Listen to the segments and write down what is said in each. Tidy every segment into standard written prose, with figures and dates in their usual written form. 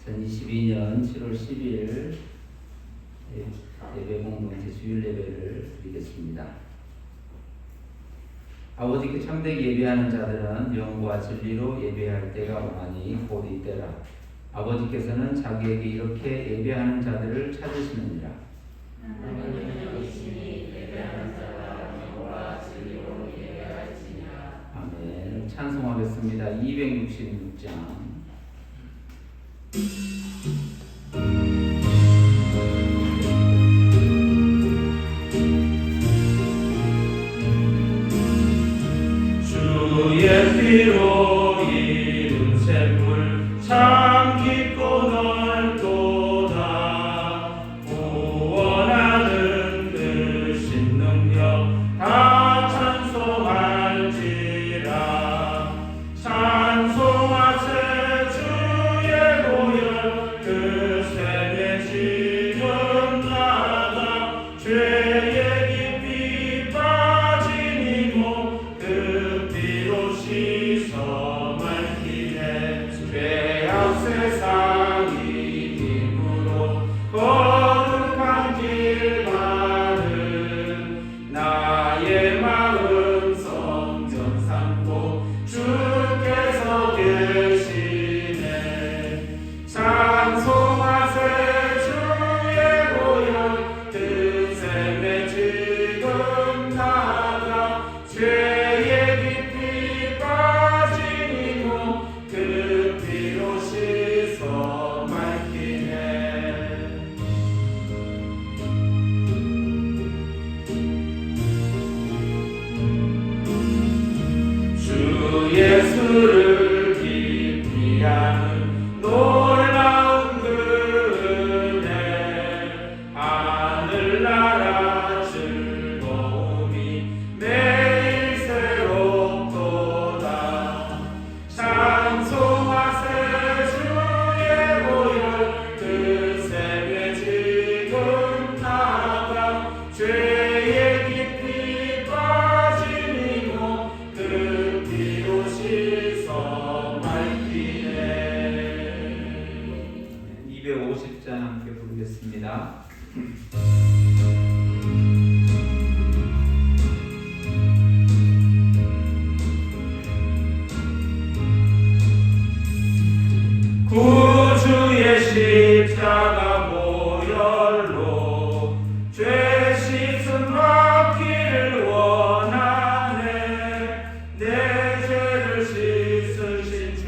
2022년 7월 10일 예배 공동체 주일 예배를 드리겠습니다. 아버지께 참되게 예배하는 자들은 영과 진리로 예배할 때가 오나니 곧 이때라. 아버지께서는 자기에게 이렇게 예배하는 자들을 찾으시느니라. 아멘. 찬송하겠습니다. 266장. 주의 피로 이룬 샘물 참 깊고 넓도다. 구원하는 크신 능력 다 찬송할지라. 찬송하세 주의 보혈 그 샘에 지금 나가. 죄의 깊이 빠진 이곳 그 피로 씻어 맑히네. 죄악 세상이 힘으로 거룩한 길 가는 나의 마음 성전 삼고 주께서 계시네. 찬송하세 주의 보혈 그 샘에 지금 나가. 죄의 깊이 빠진 이곳 그 피로 씻어 맑히네. 주 예수를 깊이 아는 놀라운 그 은혜 하늘나라 즐거움이 매일 새롭도다. 찬송하세 주의 보혈 그 샘에 지금 나가. 죄의 깊이 빠진 이곳 그 피로 씻어 맑히네. 250장 함께 부르겠습니다. 구주의 십자가 보혈로 죄 씻음 받기를 원하네. 내 죄를 씻으신 주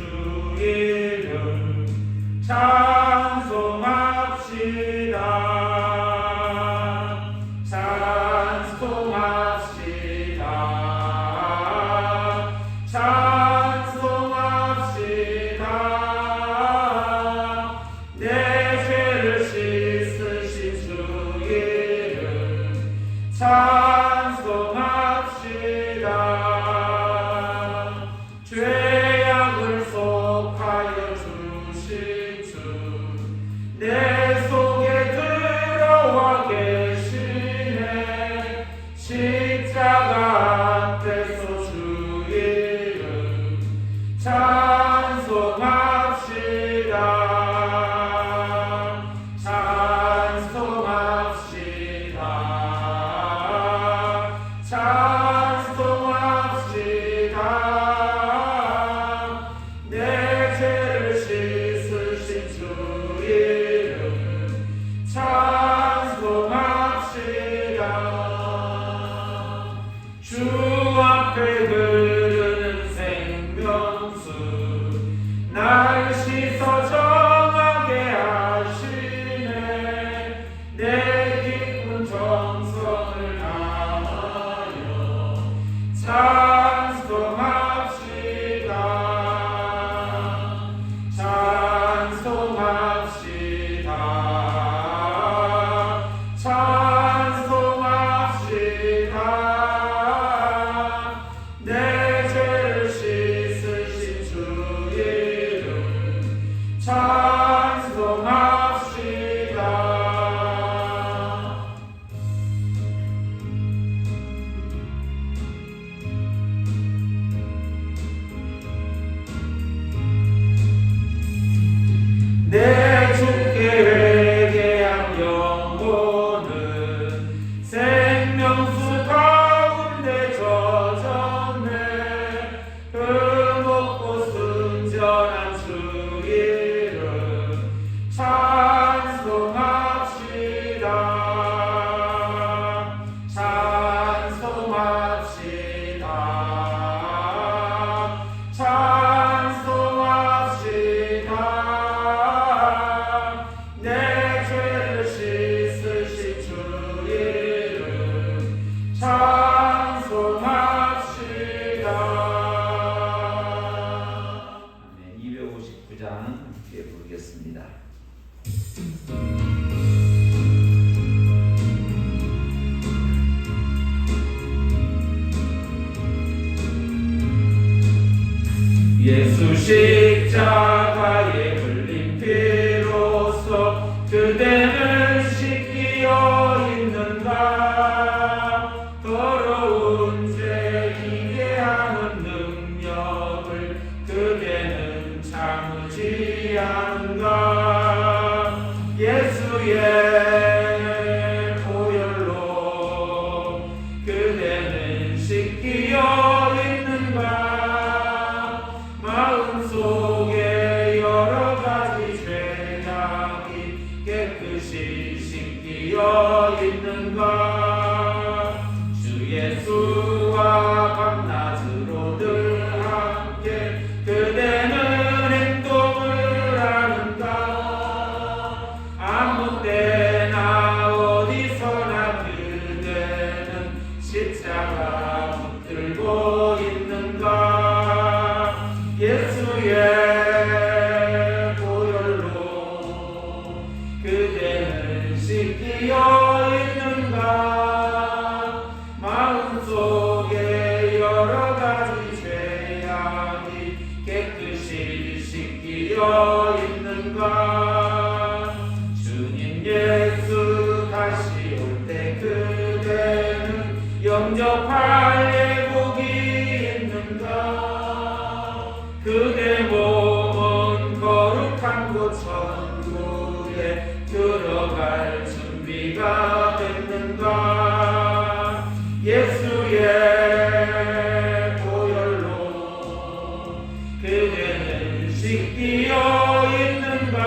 이름 찬송합시다. 찬송합시다. 찬송합시다. 내 죄를 씻으신 주 이름 찬송합시다. 죄악을 속하여 주신 주 내 속에 들어와 계시네. 십자가 앞에서 주 이름 찬송합시다. 찬송합시다. 찬송합시다. 내 죄를 씻으신 주 이름 찬송합시다. 주 앞에 흐르는 생명수 날 씻어 정하게 하시네. 내 깊은 정성을 다하여 찬송합시다. 찬송합시다. 찬송합시다. 내 죄를 씻으신 주 이름 찬송합시다. 내 함께 부르겠습니다. 예수 십자가에 흘린 피로써 그대는 씻기어 있는가? 더러운 죄 이게 하는 능력을 그대는 참지 않은가? 예수의 보혈로 그대는 씻기어 있는가? 마음속에 여러 가지 죄악이 깨끗이 씻기어 있는가? 주 예수와 밤낮으로 늘 함께 그대는 행동을 하는가? 아무 때나 어디서나 그대는 십자가 붙들고 있는가? 예수의 보혈로 그대는 씻기어 있는가? 마음속에 여러 가지 죄악이 깨끗이 씻기어 있는가? 주님 예수 다시 올 때 그대는 영접할 예복이 있는가? 그대 몸은 거룩한 곳 천국에 들어갈 준비가 됐는가? 예수의 보혈로 그대는 씻기어 있는가?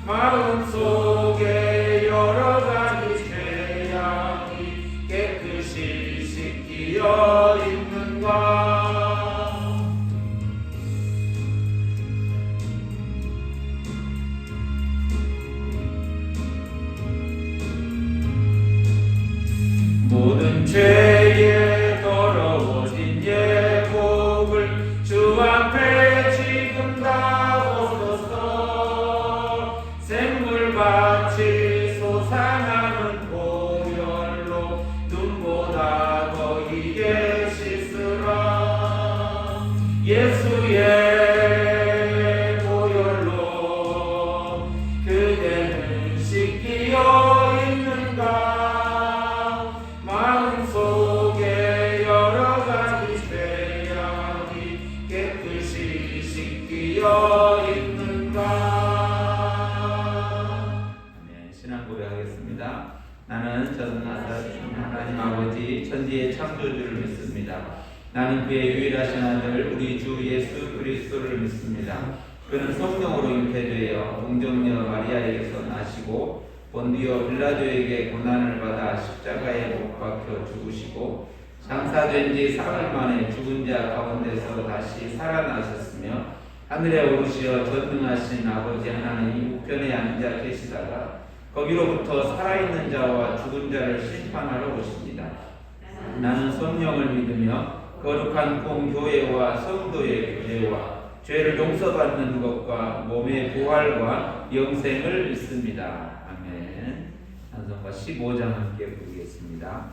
마음속에 여러 가지 죄악이 깨끗이 씻기어 있는가? 모든 죄에 더러워진 예복을 주 앞에 지금 다 벗어서 생물같이 솟아나는 보혈로 눈보다 더 이게 씻으라. 예수의 보혈로 그대는 씻기어 있는가? 마음속에 여러 가지 죄악이 깨끗이 씻기어 있는가? 네, 신앙 고백하겠습니다. 나는 전능하신 하나님 아버지 천지의 창조주를 믿습니다. 나는 그의 유일하신 아들 우리 주 예수 그리스도를 믿습니다. 그는 성령으로 잉태되어 동정녀 마리아에게서 나시고 본디오 빌라도에게 고난을 받아 십자가에 못 박혀 죽으시고 장사된 지 사흘 만에 죽은 자 가운데서 다시 살아나셨으며 하늘에 오르시어 전능하신 아버지 하나님 우편에 앉아 계시다가 거기로부터 살아있는 자와 죽은 자를 심판하러 오십니다. 나는 성령을 믿으며 거룩한 공교회와 성도의 교제와 죄를 용서받는 것과 몸의 부활과 영생을 믿습니다. 아멘. 찬송가 15장 함께 부르겠습니다.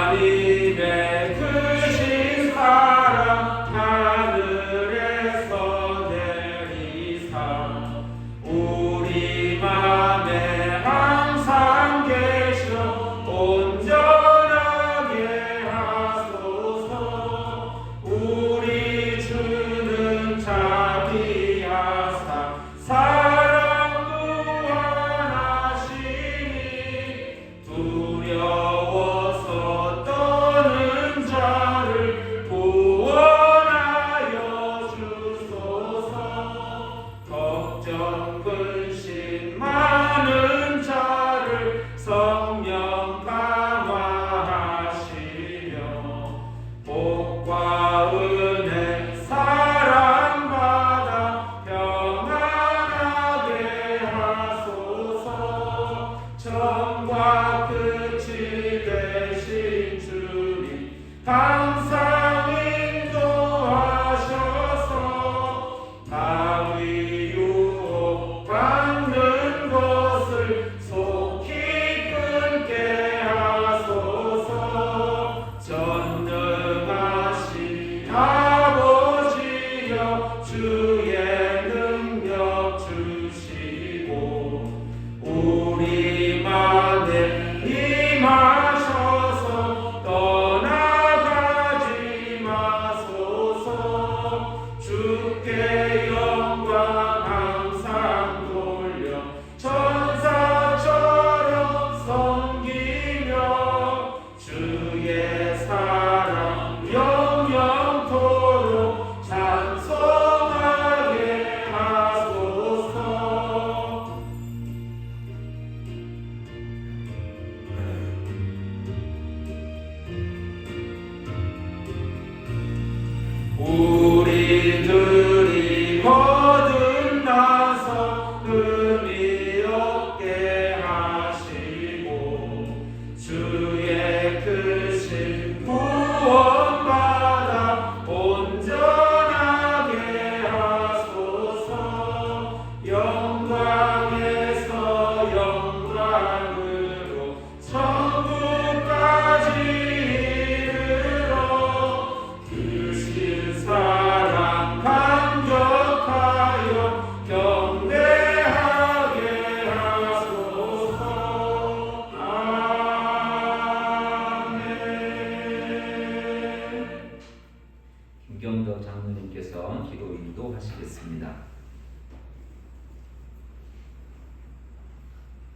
하나님의 크신 사랑 하늘에서 내리사 우리 맘에 항상 계셔 온전하게 하소서. 우리 주 기도하시겠습니다.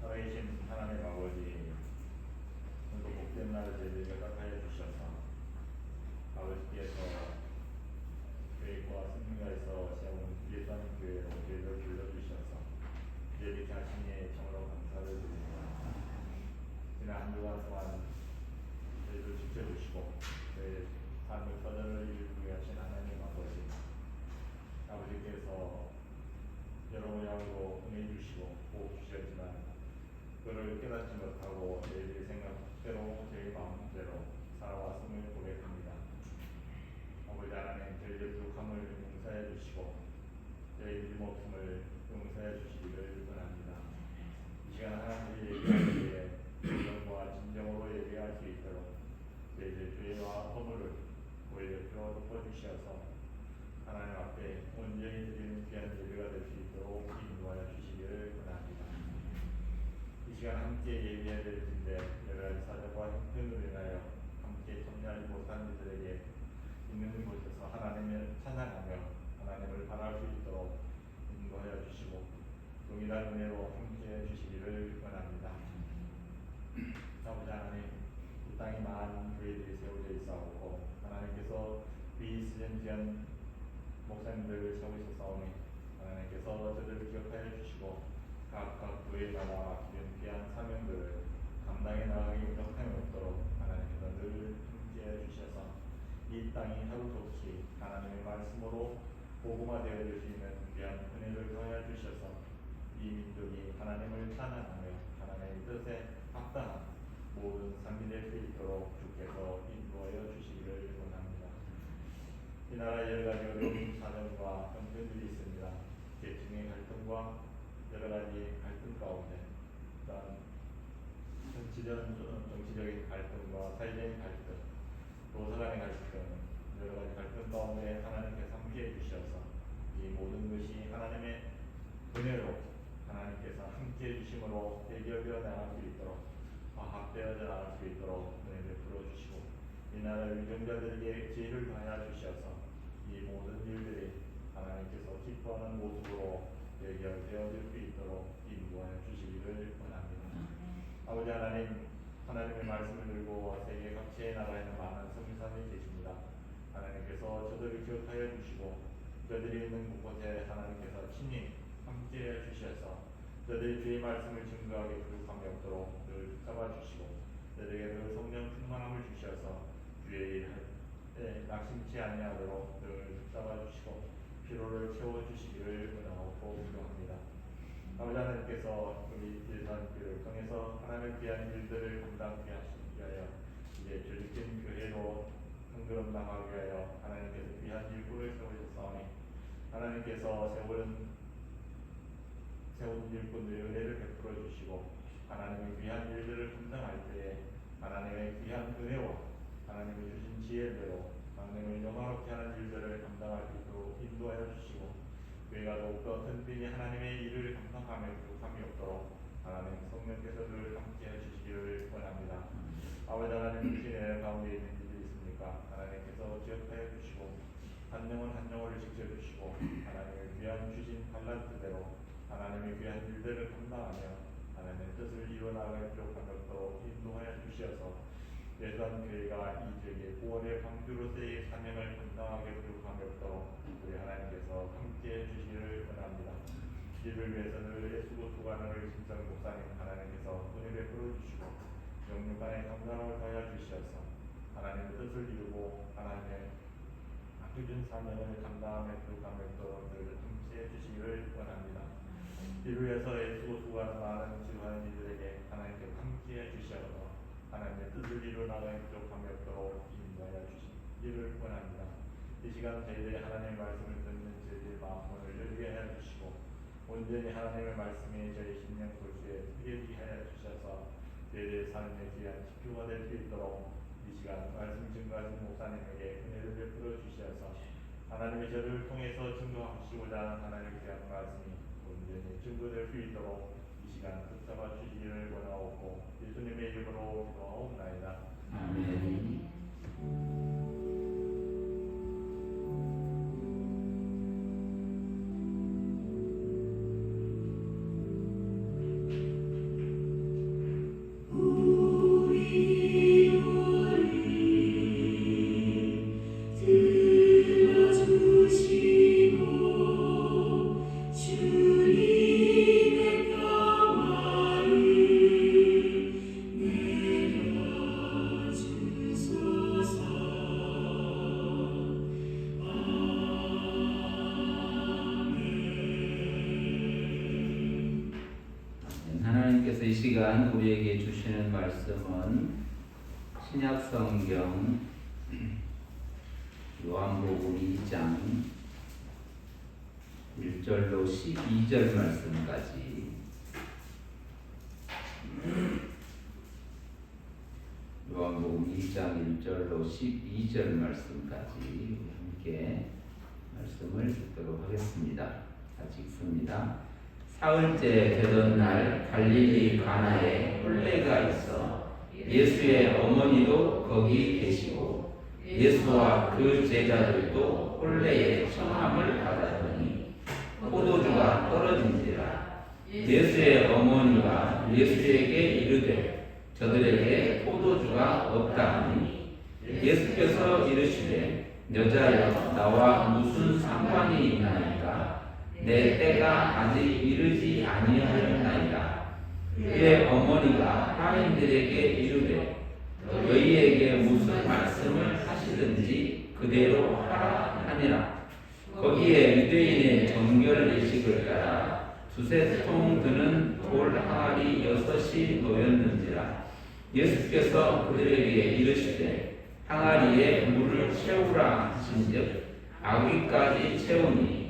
살아계신 하나님 아버지, 오늘도 복된 날을 저희들에게 허락하여 주셔서 아버지께서 교회과 승리가에서 세운 예수하는 교회로 저희를 불러주셔서 저희들 자신의 정으로 감사를 드립니다. 지난 한 주간 동안 저희를 지켜주시고 저희의 삶을 터전을 이루기 하신 하나님 아버지께서 여러 모양으로 은혜 주시고 복 주셨지만 그를 깨닫지 못하고 저희들의 생각대로 저희 마음대로 살아왔음을 고백합니다. 아버지 하나님, 저희들 부족함을 용서해 주시고 저희 일목숨을 용서해 주시기를 원합니다. 이 시간 하나님이 얘기할 때에 진정과 진정으로 얘기할 수 있도록 저희들 죄와 허물을 오히려 덮어주셔서 하나님 앞에 온전히 드리는 귀한 예배가 될 수 있도록 인도하여 주시기를 원합니다. 이 시간 함께 예배해야 될 텐데 여러 가지 사정과 형편으로 인하여 함께 참여하지 못한 이들에게 있는 곳에서 하나님을 찬양하며 하나님을 바랄 수 있도록 인도하여 주시고 동일한 은혜로 함께해 주시기를 원합니다. 아버지 하나님, 이 땅에 많은 교회들이 세워져 있사오고 하나님께서 비스전 귀한 목사님들을 세우셨사오니 하나님께서 저들을 기억하여 주시고 각각 교회마다 맡기는 귀한 사명들을 감당해 나가기 부족함이 없도록 하나님께서 늘 함께해 주셔서 이 땅이 하루도 없이 하나님의 말씀으로 복음화되어질 수 있는 귀한 은혜를 더하여 주셔서 이 민족이 하나님을 찬양하며 하나님의 뜻에 합당한 모든 삶이 될 수 있도록 주께서 인도하여 주시기를 원합니다. 이 나라에 여러 가지 어려운 사정과 형편들이 있습니다. 계층의 갈등과 여러 가지 갈등 가운데 또한 정치적인 갈등과 사회적인 갈등, 노사 간의 갈등, 여러 가지 갈등 가운데 하나님께서 함께해 주셔서 이 모든 것이 하나님의 은혜로 하나님께서 함께해 주심으로 해결되어 나갈 수 있도록 화합되어 나갈 수 있도록 은혜를 풀어주시고 이 나라 위정자들에게 지혜를 더하여 주셔서 이 모든 일들이 하나님께서 기뻐하는 모습으로 해결되어질 수 있도록 인도하여 주시기를 원합니다. 아버지 하나님, 하나님의 말씀을 들고 세계 각지의 나라에는 많은 성교사님이 계십니다. 하나님께서 저들을 기억하여 주시고 저들이 있는 곳곳에 하나님께서 친히 함께해 주셔서 저들이 주의 말씀을 증거하게 부족함이 없도록 늘 붙잡아 주시고 저들에게 늘 성령 충만함을 주셔서 주의 일할 때 낙심치 아니하도록 늘 붙잡아 주시고 피로를 채워 주시기를 원하고 기도합니다. 아버지 하나님께서 우리 예수님을 통해서 하나님의 귀한 일들을 감당하게 하시기 위하여 이제 조직된 교회로 한걸음 나가기 위하여 하나님께서 귀한 일꾼을 세우셨사오니 하나님께서 세운 일꾼들의 은혜를 베풀어 주시고 하나님의 귀한 일들을 감당할 때에 하나님의 귀한 은혜와 하나님의 주신 지혜대로 하나님을 영화롭게 하는 일들을 감당할 수 있도록 인도하여 주시고 교회가 더욱더 든든히 하나님의 일을 감당하며 부족함이 없도록 하나님 성령께서 늘 함께해 주시기를 원합니다. 아버지 하나님, 주신 은혜 가운데 있는 일이 있습니까? 하나님께서 기억하여 주시고 한 영혼 한 영혼을 지켜주시고 하나님의 귀한 주신 달란트대로 하나님의 귀한 일들을 감당하며 하나님의 뜻을 이루어나갈 부족함이 없도록 인도하여 주시어서 예수한 교회가 이 지역의 구원의 방주로서의 사명을 감당하게 부족함이 없도록 우리 하나님께서 함께해 주시기를 원합니다. 이를 위해서 늘 예수고 수고하는 심성 목사님 하나님께서 은혜를 베풀어주시고 영육간의 감당을 더하여 주시어서 하나님의 뜻을 이루고 하나님의 주신 사명을 감당하며 부족함이 없도록 늘 함께해 주시기를 원합니다. 이를 위해서 예수고 수고하는 많은 지도하는 이들에게 하나님께서 함께해 주시어서 하나님의 뜻을 이루어나가는 부족함이 없도록 인도하여 주시기를 원합니다. 이 시간 저희들이 하나님의 말씀을 듣는 저희들의 마음을 열게 하여 주시고 온전히 하나님의 말씀이 저희 심령 골수에 스게 하여 주셔서 저희들의 삶의 귀한 지표가 될 수 있도록 이 시간 말씀 증거하신 목사님에게 은혜를 베풀어 주셔서 하나님의 저를 통해서 증거하시고자 하는 하나님의 귀한 말씀이 온전히 증거될 수 있도록 이 시간 붙잡아 주시기를 원하옵고 예수님의 이름으로 기도하옵나이다. 아멘. 시간 우리에게 주시는 말씀은 신약성경 요한복음 2장 1절로 12절 말씀까지 요한복음 2장 1절로 12절 말씀까지 함께 말씀을 듣도록 하겠습니다. 같이 읽습니다. 사흘째 되던 날 갈릴리 가나에 혼례가 있어 예수의 어머니도 거기 계시고 예수와 그 제자들도 혼례의 청함을 받았더니 포도주가 떨어진지라. 예수의 어머니가 예수에게 이르되 저들에게 포도주가 없다 하니 예수께서 이르시되 여자여 나와 무슨 상관이 있나이까 내 때가 아직 이르지 아니하였나이다. 그의 어머니가 하인들에게 이르되 너희에게 무슨 말씀을 하시든지 그대로 하라 하니라. 거기에 유대인의 정결 예식을 따라 두세 통 드는 돌 항아리 6이 놓였는지라. 예수께서 그들에게 이르시되 항아리에 물을 채우라 하신즉 아귀까지 채우니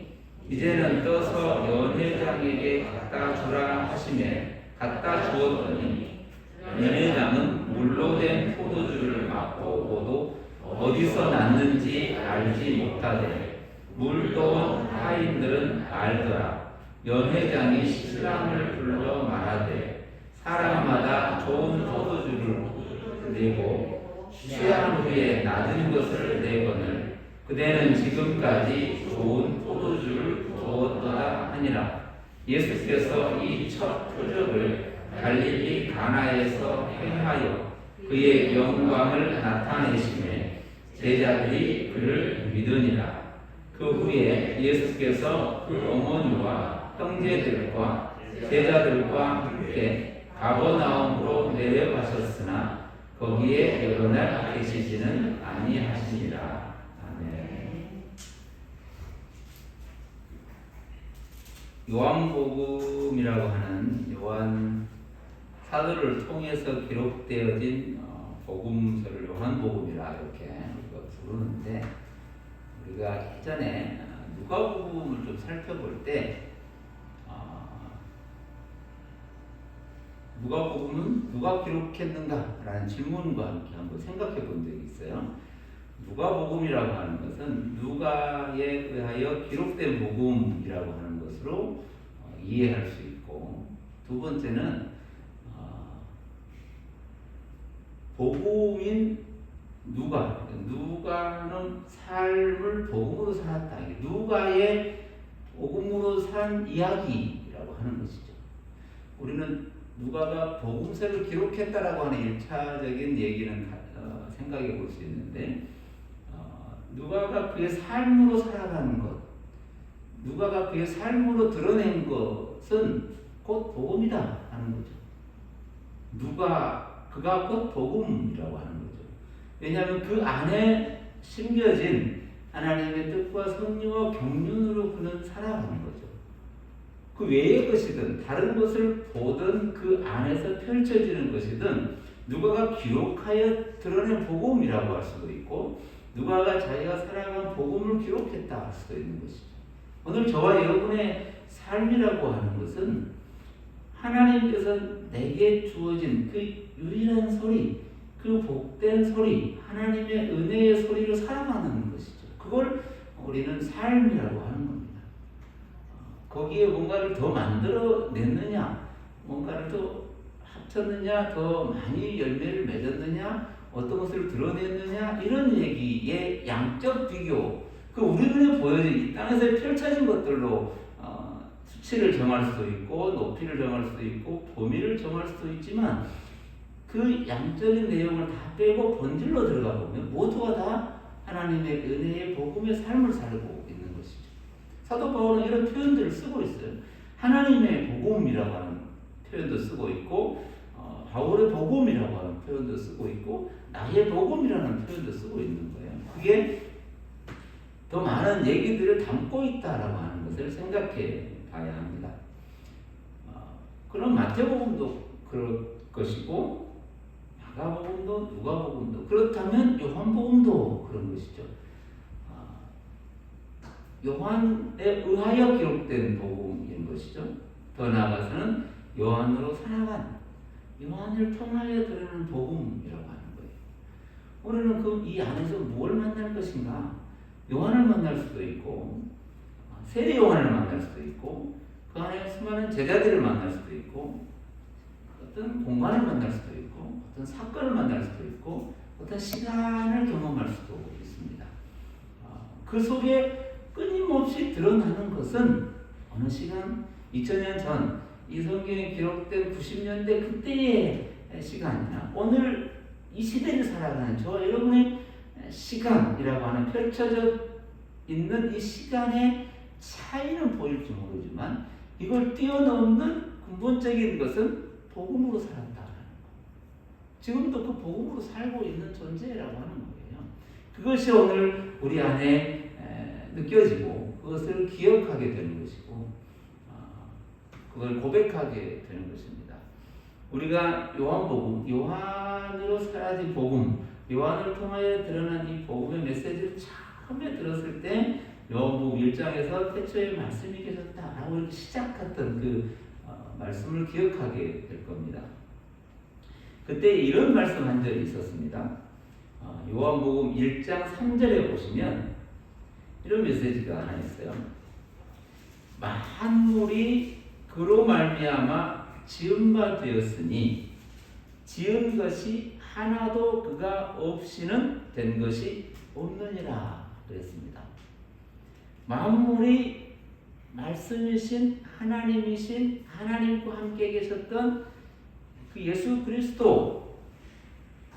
이제는 떠서 연회장에게 갖다 주라 하시매 갖다 주었더니 연회장은 물로 된 포도주를 맛보고도 어디서 났는지 알지 못하되 물 떠온 하인들은 알더라. 연회장이 신랑을 불러 말하되 사람마다 좋은 포도주를 내고 취한 후에 낮은 것을 내거늘 그대는 지금까지 좋은 포도주를 두었도다 하니라. 예수께서 이 첫 표적을 갈릴리 가나에서 행하여 그의 영광을 나타내시매 제자들이 그를 믿으니라. 그 후에 예수께서 그 어머니와 형제들과 제자들과 함께 가버나움으로 내려가셨으나 거기에 여러 날 계시지는 아니하시니라. 아멘. 요한복음이라고 하는 요한 사도를 통해서 기록되어진 복음서를 요한복음이라 이렇게 부르는데 우리가 예전에 누가복음을 좀 살펴볼 때 누가복음은 누가 기록했는가라는 질문과 함께 한번 생각해 본 적이 있어요. 누가복음이라고 하는 것은 누가에 의하여 기록된 복음이라고 하는 것으로 이해할 수 있고, 두 번째는 복음인 누가는 삶을 복음으로 살았다. 누가의 복음으로 산 이야기라고 하는 것이죠. 우리는 누가가 복음서를 기록했다라고 하는 1차적인 얘기는 생각해 볼 수 있는데, 누가가 그의 삶으로 살아가는 것, 누가가 그의 삶으로 드러낸 것은 곧 복음이다 하는 거죠. 그가 곧 복음이라고 하는 거죠. 왜냐하면 그 안에 심겨진 하나님의 뜻과 섭리와 경륜으로 그는 살아가는 거죠. 그 외의 것이든 다른 것을 보든 그 안에서 펼쳐지는 것이든 누가가 기록하여 드러낸 복음이라고 할 수도 있고, 누가가 자기가 살아간 복음을 기록했다 할 수도 있는 것이죠. 오늘 저와 여러분의 삶이라고 하는 것은 하나님께서 내게 주어진 그 유일한 소리, 그 복된 소리, 하나님의 은혜의 소리로 살아가는 것이죠. 그걸 우리는 삶이라고 하는 겁니다. 거기에 뭔가를 더 만들어냈느냐, 뭔가를 더 합쳤느냐, 더 많이 열매를 맺었느냐, 어떤 것을 드러냈느냐, 이런 얘기의 양적 비교, 그 우리 눈에 보여진 이 땅에서 펼쳐진 것들로 수치를 정할 수도 있고 높이를 정할 수도 있고 범위를 정할 수도 있지만, 그 양적인 내용을 다 빼고 본질로 들어가 보면 모두가 다 하나님의 은혜의 복음의 삶을 살고 있는 것이죠. 사도 바울은 이런 표현들을 쓰고 있어요. 하나님의 복음이라고 하는 표현도 쓰고 있고, 바울의 복음이라고 하는 표현도 쓰고 있고, 나의 복음이라는 표현도 쓰고 있는 거예요. 그게 더 많은 얘기들을 담고 있다라고 하는 것을 생각해 봐야 합니다. 그럼 마태복음도 그럴 것이고 마가복음도 누가복음도 그렇다면 요한복음도 그런 것이죠. 요한에 의하여 기록된 복음인 것이죠. 더 나아가서는 요한으로 살아간 요한을 통하여 들으는 복음이라고 하는 거예요. 우리는 그 이 안에서 뭘 만날 것인가? 요한을 만날 수도 있고 세례 요한을 만날 수도 있고 그 안에 수많은 제자들을 만날 수도 있고 어떤 공간을 만날 수도 있고 어떤 사건을 만날 수도 있고 어떤 시간을 경험할 수도 있습니다. 그 속에 끊임없이 드러나는 것은 어느 시간 2000년 전 이 성경에 기록된 90년대 그때의 시간이나 오늘 이 시대를 살아가는 저와 여러분의 시간이라고 하는 펼쳐져 있는 이 시간의 차이는 보일지 모르지만 이걸 뛰어넘는 근본적인 것은 복음으로 살았다는 거. 지금도 그 복음으로 살고 있는 존재라고 하는 거예요. 그것이 오늘 우리 안에 느껴지고 그것을 기억하게 되는 것이고 그걸 고백하게 되는 것입니다. 우리가 요한복음, 요한으로 사라진 복음, 요한을 통하여 드러난 이 복음의 메시지를 처음에 들었을 때 요한복음 1장에서 태초에 말씀이 계셨다라고 이렇게 시작했던 그 말씀을 기억하게 될 겁니다. 그때 이런 말씀 한 적이 있었습니다. 요한복음 1장 3절에 보시면 이런 메시지가 하나 있어요. 만물이 그로 말미암아 지은 바 되었으니 지은 것이 하나도 그가 없이는 된 것이 없느니라 그랬습니다. 만물이 말씀이신 하나님이신 하나님과 함께 계셨던 그 예수 그리스도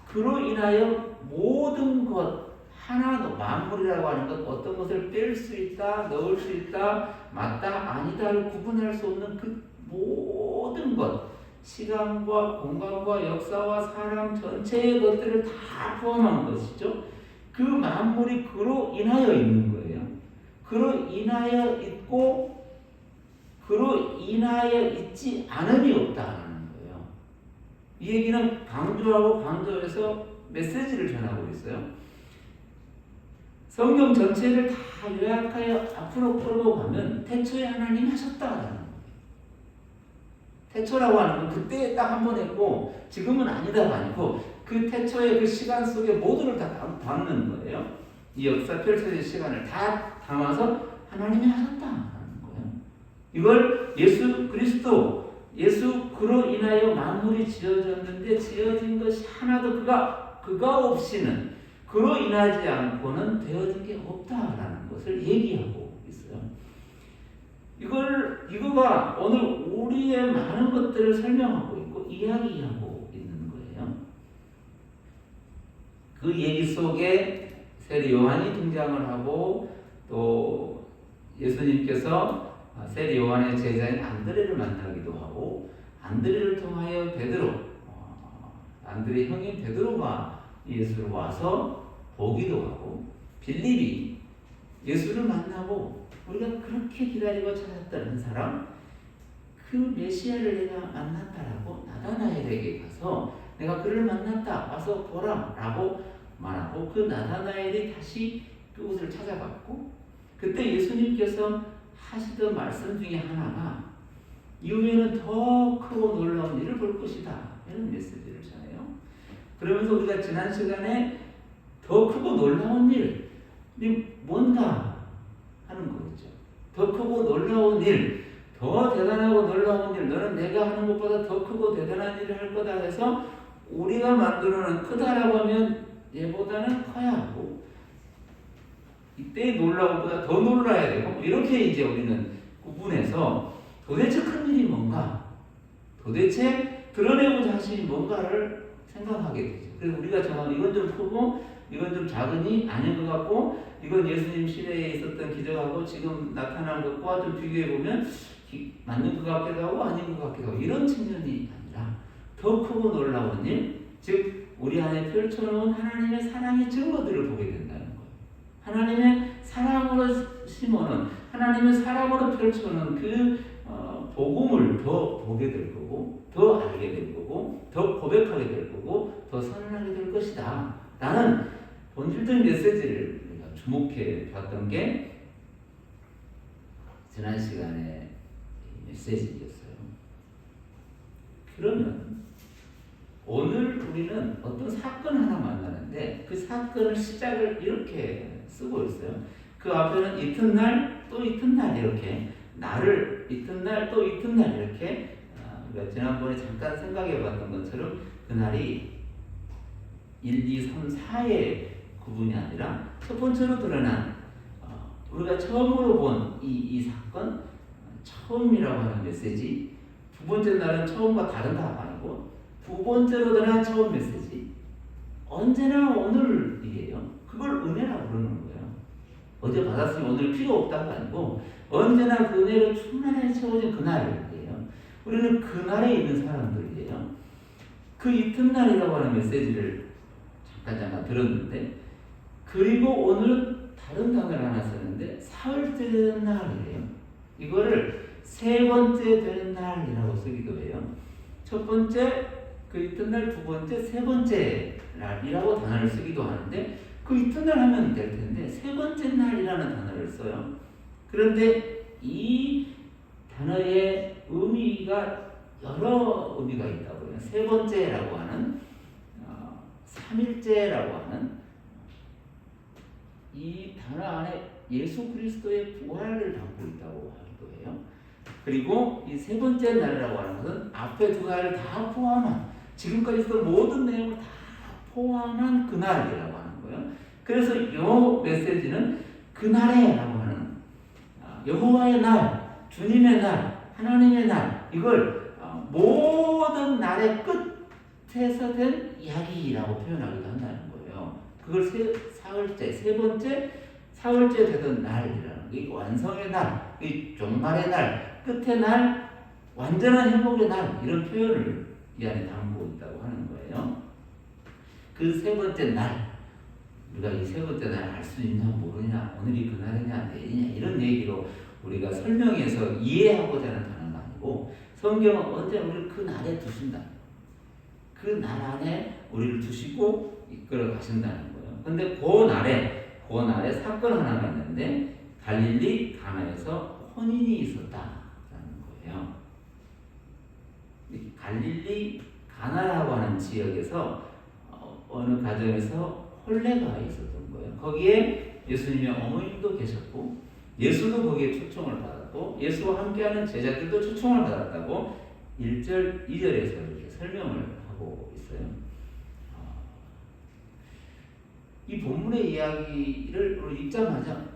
그로 인하여 모든 것 하나도 만물이라고 하는 것 어떤 것을 뺄 수 있다 넣을 수 있다 맞다 아니다를 구분할 수 없는 그 모든 것 시간과 공간과 역사와 사람 전체의 것들을 다 포함한 것이죠. 그 만물이 그로 인하여 있는 거예요. 그로 인하여 있고 그로 인하여 있지 않음이 없다는 거예요. 이 얘기는 강조하고 강조해서 메시지를 전하고 있어요. 성경 전체를 다 요약하여 앞으로 끌고 가면 태초에 하나님이 하셨다라는 거예요. 태초라고 하는 건 그때 딱 한 번 했고 지금은 아니다가 아니고 그 태초의 그 시간 속에 모두를 다 담는 거예요. 이 역사 펼쳐진 시간을 다 담아서 하나님이 하셨다라는 거예요. 이걸 예수 그리스도 예수 그로 인하여 만물이 지어졌는데 지어진 것이 하나도 그가 없이는 그로 인하지 않고는 되어진 게 없다라는 것을 얘기하고 있어요. 이거가 오늘 우리의 많은 것들을 설명하고 있고 이야기하고 있는 거예요. 그 얘기 속에 세례 요한이 등장을 하고 또 예수님께서 세례 요한의 제자인 안드레를 만나기도 하고 안드레를 통하여 안드레 형인 베드로가 예수를 와서 보기도 하고 빌립이 예수를 만나고 우리가 그렇게 기다리고 찾았다는 사람 그 메시아를 내가 만났다라고 나다나엘에게 가서 내가 그를 만났다 와서 보라 라고 말하고 그 나다나엘이 다시 그곳을 찾아갔고 그때 예수님께서 하시던 말씀 중에 하나가 이후에는 더 크고 놀라운 일을 볼 것이다 이런 메시지를 전해요. 그러면서 우리가 지난 시간에 더 크고 놀라운 일이 뭔가 하는 거죠. 더 크고 놀라운 일, 더 대단하고 놀라운 일, 너는 내가 하는 것보다 더 크고 대단한 일을 할 거다 해서 우리가 만들어낸 크다라고 하면 얘보다는 커야 하고 이때의 놀라운 것보다 더 놀라야 되고 이렇게 이제 우리는 구분해서 도대체 큰 일이 뭔가 도대체 드러내고자 하시니 뭔가를 생각하게 되죠. 그래서 우리가 정하면 이건 좀 크고 이건 좀 작으니 아닌 것 같고 이건 예수님 시대에 있었던 기적하고 지금 나타난 것과 좀 비교해보면 맞는 것 같기도 하고 아닌 것 같기도 하고 이런 측면이 아니라 더 크고 놀라운 일, 즉 우리 안에 펼쳐놓은 하나님의 사랑의 증거들을 보게 된다는 거예요. 하나님의 사랑으로 심어놓은 하나님의 사랑으로 펼쳐놓은 그 복음을 더 보게 될 거고, 더 알게 될 거고, 더 고백하게 될 거고, 더 선언하게 될 것이다 라는 본질적인 메시지를 우리가 주목해 봤던 게 지난 시간의 메시지였어요. 그러면 오늘 우리는 어떤 사건 하나 만나는데 그 사건을 시작을 이렇게 쓰고 있어요. 그 앞에는 이튿날 또 이튿날 이렇게 날을 이튿날 또 이튿날 이렇게 우리가 지난번에 잠깐 생각해 봤던 것처럼 그날이 1, 2, 3, 4의 구분이 아니라 첫 번째로 드러난 우리가 처음으로 본 이 사건, 처음이라고 하는 메시지. 두 번째 날은 처음과 다르다가 아니고 두 번째로 드러난 처음 메시지. 언제나 오늘이에요. 그걸 은혜라고 부르는 거예요. 어제 받았으니 오늘 필요 없다가 아니고 언제나 그 은혜로 충만하게 채워진 그날이에요. 우리는 그날에 있는 사람들이에요. 그 이튿날이라고 하는 메시지를 잠깐 들었는데, 그리고 오늘은 다른 단어를 하나 썼는데 사흘째 되는 날이에요. 이거를 세 번째 되는 날이라고 쓰기도 해요. 첫 번째 그 이튿날, 두 번째, 세 번째 날이라고 단어를 쓰기도 하는데 그 이튿날 하면 될 텐데 세 번째 날이라는 단어를 써요. 그런데 이 단어의 의미가 여러 의미가 있다고요. 세 번째라고 하는 3일째라고 하는 이 단어 안에 예수 그리스도의 부활을 담고 있다고 하기도 해요. 그리고 이 세 번째 날이라고 하는 것은 앞에 두 날을 다 포함한, 지금까지 있었던 모든 내용을 다 포함한 그날이라고 하는 거예요. 그래서 이 메시지는 그날에라고 하는 여호와의 날, 주님의 날, 하나님의 날, 이걸 모든 날의 끝에서 된 이야기라고 표현하기도 한다는 거예요. 그걸 사흘째, 세 번째 사흘째 되던 날이라는 게 완성의 날, 이 종말의 날, 끝의 날, 완전한 행복의 날, 이런 표현을 이 안에 담고 있다고 하는 거예요. 그 세 번째 날, 우리가 이 세 번째 날 알 수 있냐 모르냐, 오늘이 그날이냐 내일이냐 이런 얘기로 우리가 설명해서 이해하고자 하는 단어가 아니고, 성경은 언제 우리를 그 날에 두신다. 그 날 안에 우리를 두시고 이끌어 가신다는 거예요. 근데 그 날에 사건 하나가 있는데 갈릴리 가나에서 혼인이 있었다라는 거예요. 갈릴리 가나라고 하는 지역에서 어느 가정에서 혼례가 있었던 거예요. 거기에 예수님의 어머님도 계셨고 예수도 거기에 초청을 받았고 예수와 함께하는 제자들도 초청을 받았다고 1절, 2절에서 이렇게 설명을 하고 있어요. 이 본문의 이야기를 읽자마자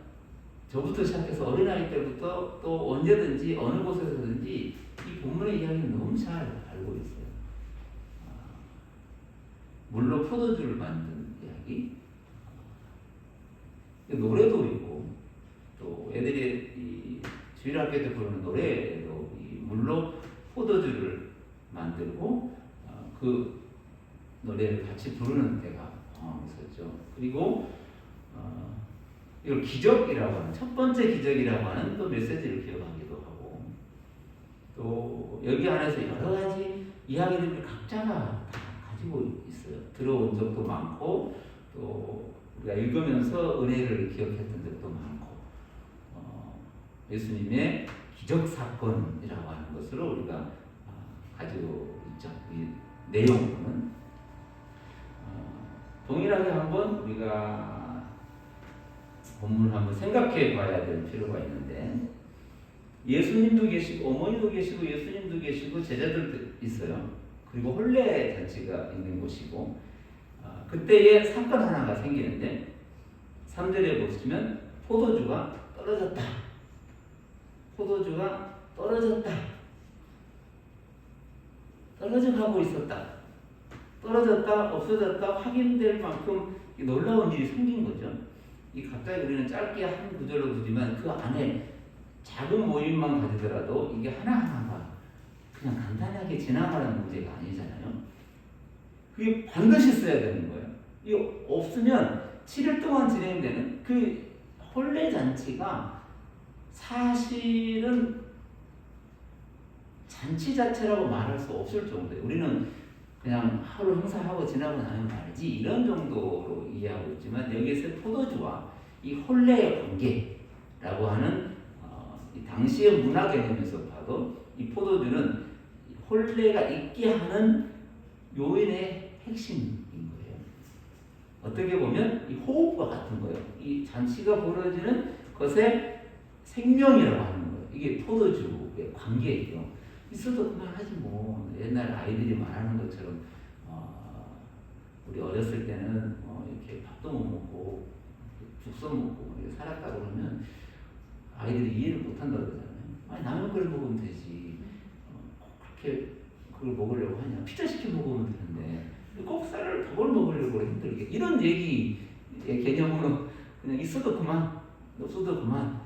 저부터 시작해서 어린아이 때부터 또 언제든지 어느 곳에서든지 이 본문의 이야기를 너무 잘 알고 있어요. 물로 포도주를 만든 이야기, 노래도 있고 또 애들이 이 주일학교 때 부르는 노래도 이 물로 포도주를 만들고 그 노래를 같이 부르는 때가 있었죠. 그리고 이걸 기적이라고 하는, 첫 번째 기적이라고 하는 또 메시지를 기억하기도 하고, 또 여기 안에서 여러 가지 이야기들을 각자가 다 가지고 있어요. 들어온 적도 많고 또 우리가 읽으면서 은혜를 기억했던 적도 많고, 예수님의 기적 사건이라고 하는 것으로 우리가 가지고 있죠. 이 내용은 동일하게 한번 우리가 본문을 한번 생각해 봐야 될 필요가 있는데, 예수님도 계시고 어머니도 계시고 예수님도 계시고 제자들도 있어요. 그리고 혼례 잔치가 있는 곳이고, 그때에 사건 하나가 생기는데 3절에 보시면 포도주가 떨어졌다. 포도주가 떨어졌다. 떨어져 가고 있었다. 떨어졌다, 없어졌다 확인될 만큼 놀라운 일이 생긴 거죠. 이 갑자기 우리는 짧게 한 구절로 보지만 그 안에 작은 모임만 가지더라도 이게 하나하나가 그냥 간단하게 지나가는 문제가 아니잖아요. 그게 반드시 있어야 되는 거예요. 이거 없으면 7일 동안 진행되는 그 혼례 잔치가 사실은 잔치 자체라고 말할 수 없을 정도예요. 우리는 그냥 하루 행사하고 지나고 나면 말이지 이런 정도로 이해하고 있지만 여기에서 포도주와 이 혼례의 관계라고 하는 이 당시의 문화 개념에서 봐도 이 포도주는 혼례가 있게 하는 요인의 핵심인 거예요. 어떻게 보면 이 호흡과 같은 거예요. 이 잔치가 벌어지는 것의 생명이라고 하는 거예요. 이게 포도주의 관계예요. 있어도 그만하지 뭐. 옛날 아이들이 말하는 것처럼 우리 어렸을 때는 이렇게 밥도 못 먹고 죽도 먹고 이렇게 살았다고 그러면 아이들이 이해를 못한다고 그러잖아요. 아니 라면 끓여 먹으면 되지. 그렇게 그걸 먹으려고 하냐. 피자 시켜 먹으면 되는데 꼭 쌀을 밥을 먹으려고 힘들게. 이런 얘기의 개념으로 그냥 있어도 그만, 없어도 그만.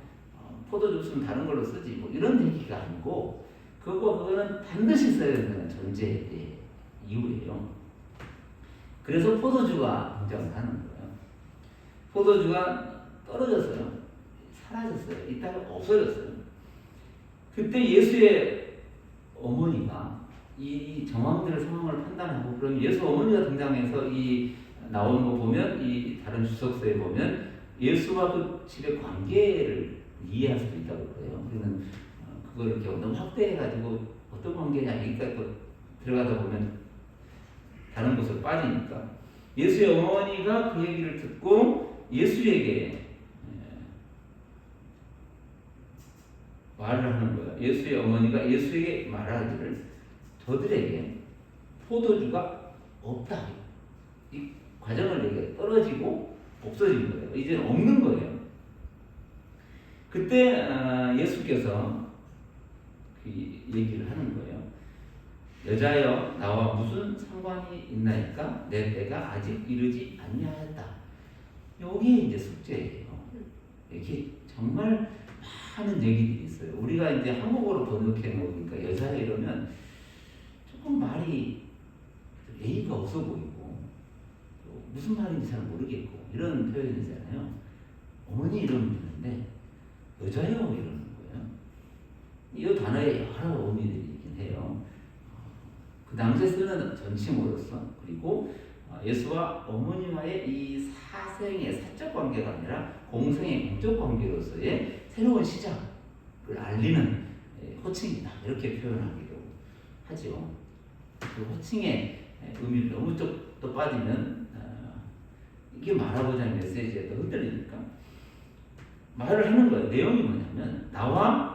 포도주스는 다른 걸로 쓰지. 뭐 이런 얘기가 아니고 그거는 반드시 써야 된다는 전제의 이유예요. 그래서 포도주가 등장하는 거예요. 포도주가 떨어졌어요. 사라졌어요. 이따가 없어졌어요. 그때 예수의 어머니가 이 정황들의 상황을 판단하고 그럼 예수 어머니가 등장해서 이 나오는 거 보면 이 다른 주석서에 보면 예수와 그 집의 관계를 이해할 수도 있다고 그래요. 우리는 그걸 이렇게 너무 확대해가지고 어떤 관계냐 여기까지 들어가다 보면 다른 곳으로 빠지니까 예수의 어머니가 그 얘기를 듣고 예수에게 말을 하는 거예요. 예수의 어머니가 예수에게 말하기를 저들에게 포도주가 없다. 이 과정을 얘기해 떨어지고 없어진 거예요. 이제 없는 거예요. 그때 예수께서 그 얘기를 하는 거예요. 여자여 나와 무슨 상관이 있나이까? 내 때가 아직 이르지 아니하였다. 여기에 이제 숙제예요. 이게 정말 많은 얘기들이 있어요. 우리가 이제 한국어로 번역해 놓으니까 여자여 이러면 조금 말이 예의가 없어 보이고 무슨 말인지 잘 모르겠고 이런 표현이잖아요. 어머니 이러면 되는데 여자여 이러는 거예요. 이 단어에 여러 의미들이 있긴 해요. 그 당시에 쓰는 전칭으로서 그리고 예수와 어머니와의 이 사생의 사적 관계가 아니라 공생의 공적 관계로서의 새로운 시작을 알리는 호칭이다 이렇게 표현하기도 하죠. 그 호칭의 의미를 너무 또 빠지면 이게 말하고자 메시지에 더 흔들리니까 말을 하는 거예요. 내용이 뭐냐면 나와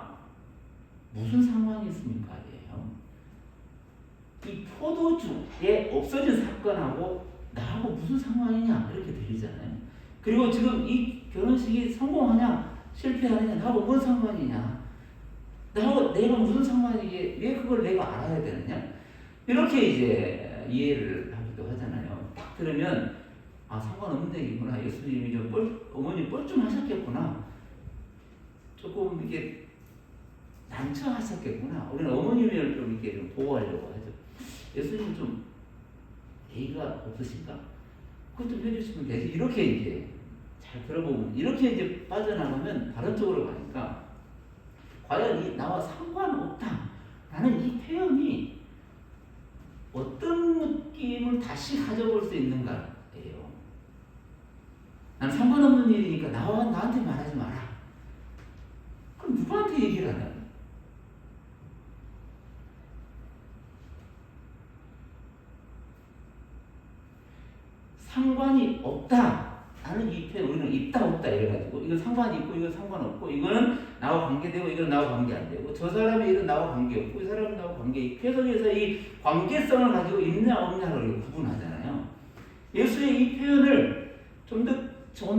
무슨 상관이 있습니까? 이에요. 이 포도주에 없어진 사건하고 나하고 무슨 상관이냐 이렇게 들리잖아요. 그리고 지금 이 결혼식이 성공하냐 실패하느냐 나하고 뭔 상관이냐 나하고 내가 무슨 상관이게 왜 그걸 내가 알아야 되느냐 이렇게 이제 이해를 하기도 하잖아요. 딱 들으면 아 상관없는 얘기구나. 예수님이 어머니 뻘쭘하셨겠구나. 조금 이게 난처하셨겠구나. 우리는 어머님을 좀 이렇게 좀 보호하려고 하죠. 예수님 좀 예의가 없으신가? 그것 좀 해주시면 되지. 이렇게 이제 잘 들어보면 이렇게 이제 빠져나가면 다른 쪽으로 가니까 과연 이 나와 상관없다 라는 이 표현이 어떤 느낌을 다시 가져볼 수 있는가예요. 난 상관없는 일이니까 나한테 말하지 마라. 그럼 누구한테 얘기를 하냐? 상관이 없다. 나는 이 표현 우리는 있다 없다 이래가지고 이건 상관이 있고 이건 상관없고 이거는 나와 관계되고 이건 나와 관계 안 되고 저 사람의 일은 나와 관계 없고 이 사람은 나와 관계 있고 계속해서 이 관계성을 가지고 있냐 없냐를 구분하잖아요. 예수의 이 표현을 좀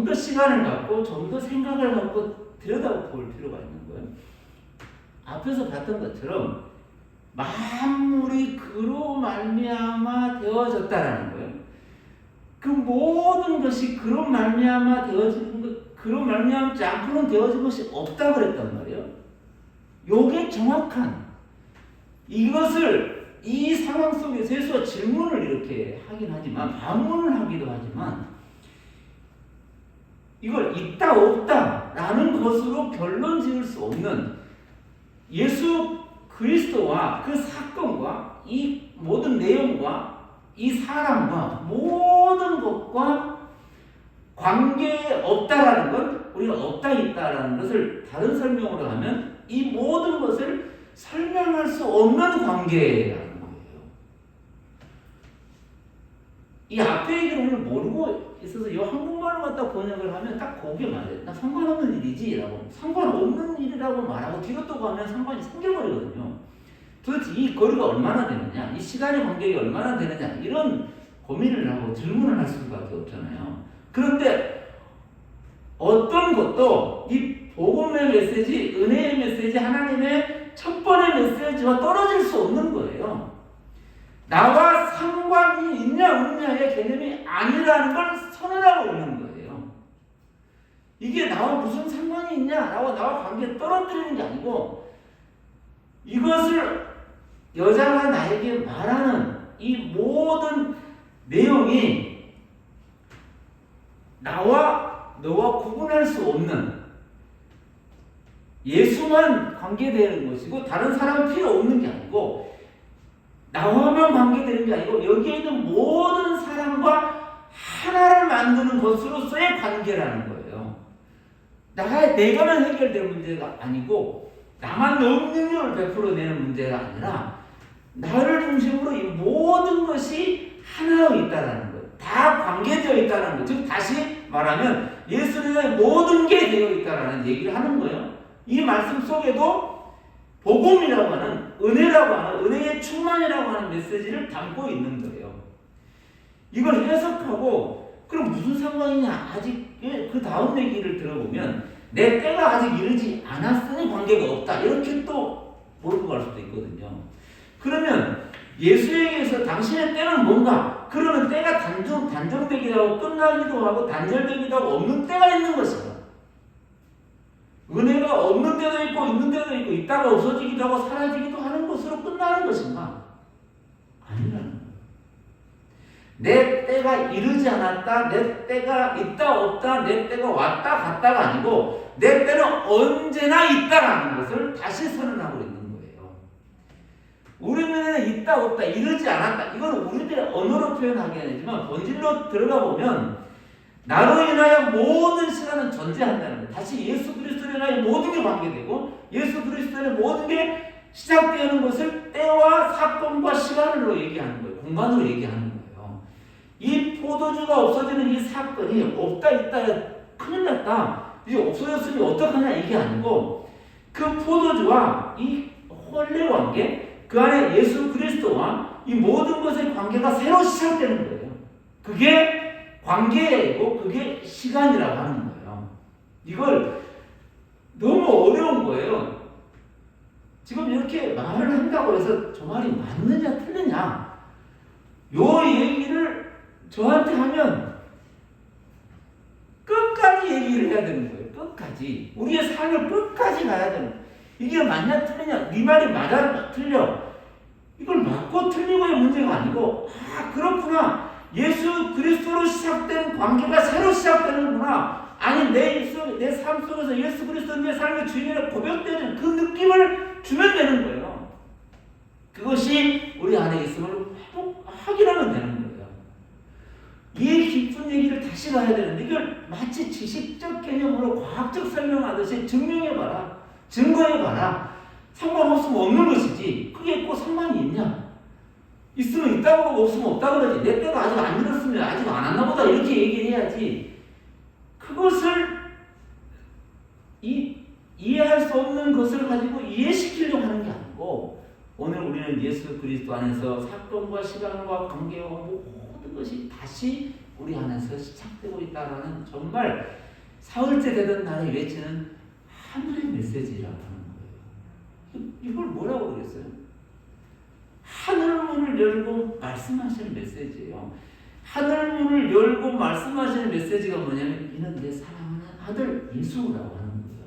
더 시간을 갖고 좀 더 생각을 갖고 들여다볼 필요가 있는 거예요. 앞에서 봤던 것처럼 만물이 그로 말미암아 되어졌다라는 거예요. 그 모든 것이 그로 말미암아 되어지는 것, 그로 말미암지 않고는 되어진 것이 없다 그랬단 말이에요. 요게 정확한 이것을 이 상황 속에서 예수가 질문을 이렇게 하긴 하지만 반문을 하기도 하지만 이걸 있다 없다 라는 것으로 결론 지을 수 없는 예수 그리스도와 그 사건과 이 모든 내용과 이 사람과 모든 것과 관계 없다라는 건 우리가 없다 있다라는 것을 다른 설명으로 하면 이 모든 것을 설명할 수 없는 관계라는 거예요. 이 앞에 얘기를 우리가 모르고 있어서 이 한국말로 갖다 번역을 하면 딱 거기에 맞아요. 나 상관없는 일이지라고, 상관없는 일이라고 말하고 뒤로 또 가면 상관이 생겨버리거든요. 도대체 이 거리가 얼마나 되느냐, 이 시간의 간격이 얼마나 되느냐, 이런 고민을 하고 질문을 할 수밖에 없잖아요. 그런데 어떤 것도 이 복음의 메시지, 은혜의 메시지, 하나님의 첫 번의 메시지와 떨어질 수 없는 거예요. 나와 상관이 있냐 없냐의 개념이 아니라는 걸 선언하고 있는 거예요. 이게 나와 무슨 상관이 있냐, 나와 관계 떨어뜨리는 게 아니고, 이것을 여자가 나에게 말하는 이 모든 내용이 나와 너와 구분할 수 없는, 예수만 관계되는 것이고 다른 사람은 필요 없는 게 아니고, 나와만 관계되는 게 아니고 여기에 있는 모든 사람과 하나를 만드는 것으로서의 관계라는 거예요. 내가만 해결될 문제가 아니고, 나만 능력을 베풀어내는 문제가 아니라 나를 중심으로 이 모든 것이 하나로 있다는 거예요. 다 관계되어 있다는 거예요. 즉 다시 말하면 예수님의 모든 게 되어 있다는 얘기를 하는 거예요. 이 말씀 속에도 복음이라고 하는, 은혜라고 하는, 은혜의 충만이라고 하는 메시지를 담고 있는 거예요. 이걸 해석하고 그럼 무슨 상관이냐, 아직 그 다음 얘기를 들어보면 내 때가 아직 이르지 않았으니 관계가 없다, 이렇게 또 몰고 갈 수도 있거든요. 그러면 예수에게서 당신의 때는 뭔가? 그러면 때가 단정되기도 하고 끝나기도 하고 단절되기도 하고 없는 때가 있는 것이다. 은혜가 없는 때도 있고 있는 때도 있고, 있다가 없어지기도 하고 사라지기도 하는 것으로 끝나는 것인가? 아니라는 거예요. 내 때가 이르지 않았다, 내 때가 있다 없다, 내 때가 왔다 갔다가 아니고 내 때는 언제나 있다라는 것을 다시 선언하고 있는 거예요. 우리는 있다 없다, 이르지 않았다, 이건 우리들의 언어로 표현하기 아니지만 본질로 들어가 보면 나로 인하여 모든 시간은 존재한다는 거예요. 다시 예수 그리스도로 인하여 모든 게 관계되고 예수 그리스도의 모든 게 시작되는 것을 때와 사건과 시간으로 얘기하는 거예요. 공간으로 얘기하는 거예요. 이 포도주가 없어지는 이 사건이 없다 있다 큰일 났다, 이제 없어졌으니 어떡하냐, 이게 아니고 그 포도주와 이 혼례 관계, 그 안에 예수 그리스도와 이 모든 것의 관계가 새로 시작되는 거예요. 그게 관계이고 그게 시간이라고 하는 거예요. 이걸 너무 어려운 거예요. 지금 이렇게 말을 한다고 해서 저 말이 맞느냐 틀리냐, 요 얘기를 저한테 하면 끝까지 얘기를 해야 되는 거예요. 끝까지. 우리의 삶을 끝까지 가야 되는 거예요. 이게 맞냐 틀리냐, 네 말이 맞아 틀려, 이걸 맞고 틀리고의 문제가 아니고, 그렇구나, 예수 그리스도로 시작된 관계가 새로 시작되는구나, 아니 내 삶 속에서 예수 그리스도 내 삶의 주인이라 고백되는 그 느낌을 주면 되는 거예요. 그것이 우리 안에 있음을 확인하면 되는 거예요. 이 깊은 얘기를 다시 가야 되는데 이걸 마치 지식적 개념으로 과학적 설명하듯이 증명해봐라, 증거해봐라, 상관없으면 없는 것이지 그게 꼭 상관이 있냐, 있으면 있다고 그러고 없으면 없다고 그러지, 내 때가 아직 안 이뤘으면 아직 안 왔나 보다 이렇게 얘기해야지, 그것을 이해할 수 없는 것을 가지고 이해시키려고 하는 게 아니고, 오늘 우리는 예수 그리스도 안에서 사건과 시간과 관계와 모든 것이 다시 우리 안에서 시작되고 있다는, 정말 사흘째 되던 날에 외치는 하늘의 메시지라고 하는 거예요. 이걸 뭐라고 그러겠어요? 하늘 문을 열고 말씀하시는 메시지예요. 하늘 문을 열고 말씀하시는 메시지가 뭐냐면 이는 내 사랑하는 아들 예수라고 하는 거예요.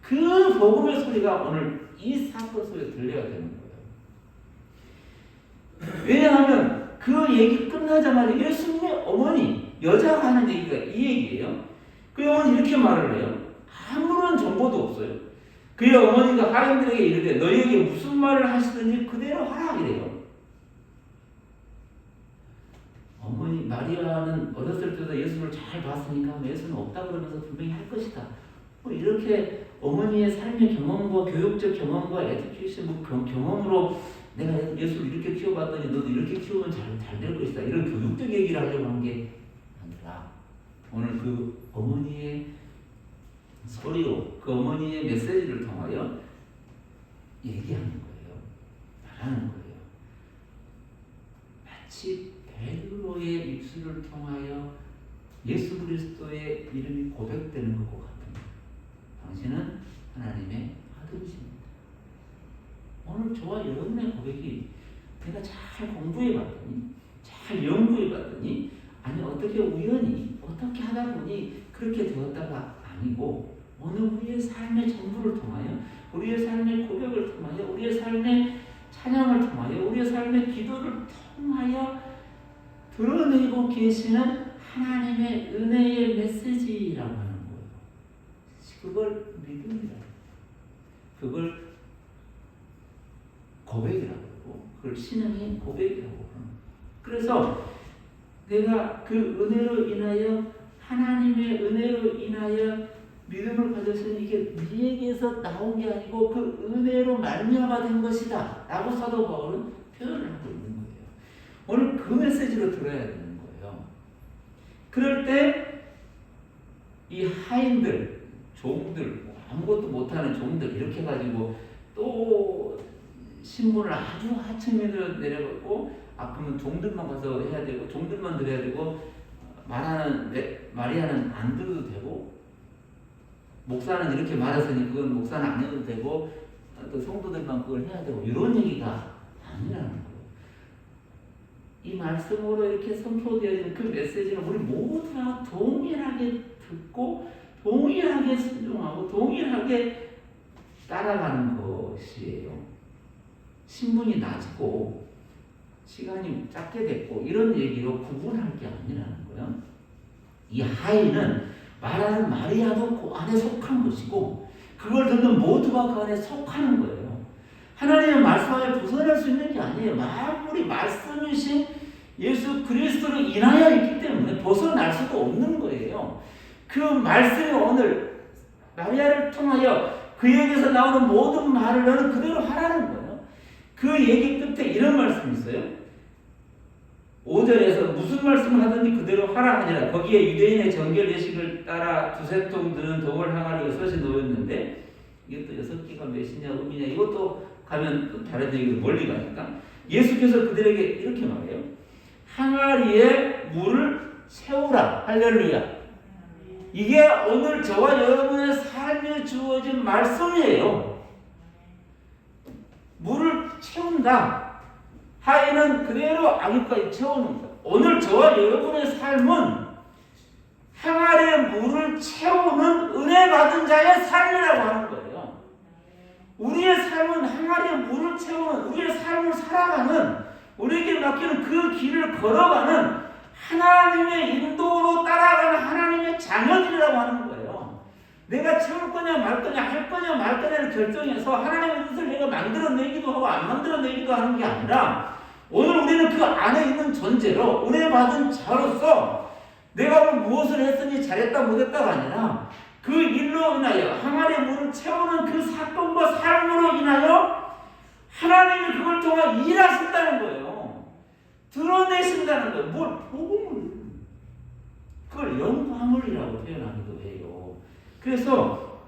그 복음의 소리가 오늘 이 사건 속에 들려야 되는 거예요. 왜냐하면 그 얘기 끝나자마자 예수님의 어머니, 여자가 하는 얘기가 이 얘기예요. 그 어머니 이렇게 말을 해요. 아무런 정보도 없어요. 그의 어머니가 하인들에게 이르되 너희에게 무슨 말을 하시든지 그대로 하라 이래요. 어머니 마리아는 어렸을 때도 예수를 잘 봤으니까 예수는 없다 그러면서 분명히 할 것이다. 뭐 이렇게 어머니의 삶의 경험과 교육적 경험과 에듀케이션 경험으로 내가 예수를 이렇게 키워봤더니 너도 이렇게 키우면 잘 될 것이다. 이런 교육적 얘기를 하려고 하는 게 아니라 오늘 그 어머니의 소리로 그 어머니의 메시지를 통하여 얘기하는 거예요. 말하는 거예요. 마치 베드로의 입술을 통하여 예수 그리스도의 이름이 고백되는 것과 같습니다. 당신은 하나님의 아들이십니다. 오늘 저와 여러분의 고백이 내가 잘 공부해봤더니 잘 연구해봤더니 아니 어떻게 우연히 어떻게 하다 보니 그렇게 되었다가 아니고 오늘 우리의 삶의 전부를 통하여 우리의 삶의 고백을 통하여 우리의 삶의 찬양을 통하여 우리의 삶의 기도를 통하여 드러내고 계시는 하나님의 은혜의 메시지라고 하는 거예요. 그걸 믿음이라 그걸 고백이라고 하고 그걸 신앙의 고백이라고 하는 그래서 내가 그 은혜로 인하여 하나님의 은혜로 인하여 믿음을 가졌으니 이게 네에게서 나온 게 아니고 그 은혜로 말미암아 된 것이다 라고 사도 바울은 표현을 하고 있는 거예요. 오늘 그 메시지로 들어야 되는 거예요. 그럴 때 이 하인들, 종들, 아무것도 못하는 종들 이렇게 가지고 또 신문을 아주 하층민으로 내려가고 그러면 종들만 가서 해야 되고 종들만 들어야 되고 말하는 마리아는 안 들어도 되고 목사는 이렇게 말했으니 그건 목사는 안 해도 되고 또 성도들만 그걸 해야 되고 이런 얘기가 아니라는 거예요. 이 말씀으로 이렇게 선포되어 있는 그 메시지는 우리 모두가 동일하게 듣고 동일하게 순종하고 동일하게 따라가는 것이에요. 신분이 낮고 시간이 작게 됐고 이런 얘기로 구분할 게 아니라는 거예요. 이 하인은 말하는 마리아도 그 안에 속한 것이고 그걸 듣는 모두가 그 안에 속하는 거예요. 하나님의 말씀 안에 벗어날 수 있는 게 아니에요. 만물이 말씀이신 예수 그리스도로 인하여 있기 때문에 벗어날 수도 없는 거예요. 그 말씀이 오늘 마리아를 통하여 그에게서 나오는 모든 말을 너는 그대로 하라는 거예요. 그 얘기 끝에 이런 말씀이 있어요. 5절에서 무슨 말씀을 하든지 그대로 하라 하니라. 거기에 유대인의 정결 예식을 따라 두세 통 드는 덩을 항아리에 솥이 놓였는데 이것도 6개가 몇이냐 음이냐 이것도 가면 또 다른 얘기로 멀리 가니까 예수께서 그들에게 이렇게 말해요. 항아리에 물을 채우라. 할렐루야. 이게 오늘 저와 여러분의 삶에 주어진 말씀이에요. 물을 채운다. 하인은 그대로 아기까지 채우는 거예요. 오늘 저와 여러분의 삶은 항아리에 물을 채우는 은혜 받은 자의 삶이라고 하는 거예요. 우리의 삶은 항아리에 물을 채우는 우리의 삶을 살아가는 우리에게 맡기는 그 길을 걸어가는 하나님의 인도로 따라가는 하나님의 자녀들이라고 하는 거예요. 내가 채울 거냐 말 거냐 할 거냐 말 거냐를 결정해서 하나님의 뜻을 내가 만들어내기도 하고 안 만들어내기도 하는 게 아니라 오늘 우리는 그 안에 있는 존재로 은혜 받은 자로서 내가 무엇을 했으니 잘했다 못했다가 아니라 그 일로 인하여 항아리에 물을 채우는 그 사건과 삶으로 인하여 하나님이 그걸 통해 일하신다는 거예요. 드러내신다는 거예요. 뭘 복음을 그걸 영광을이라고 표현하기도 해요. 그래서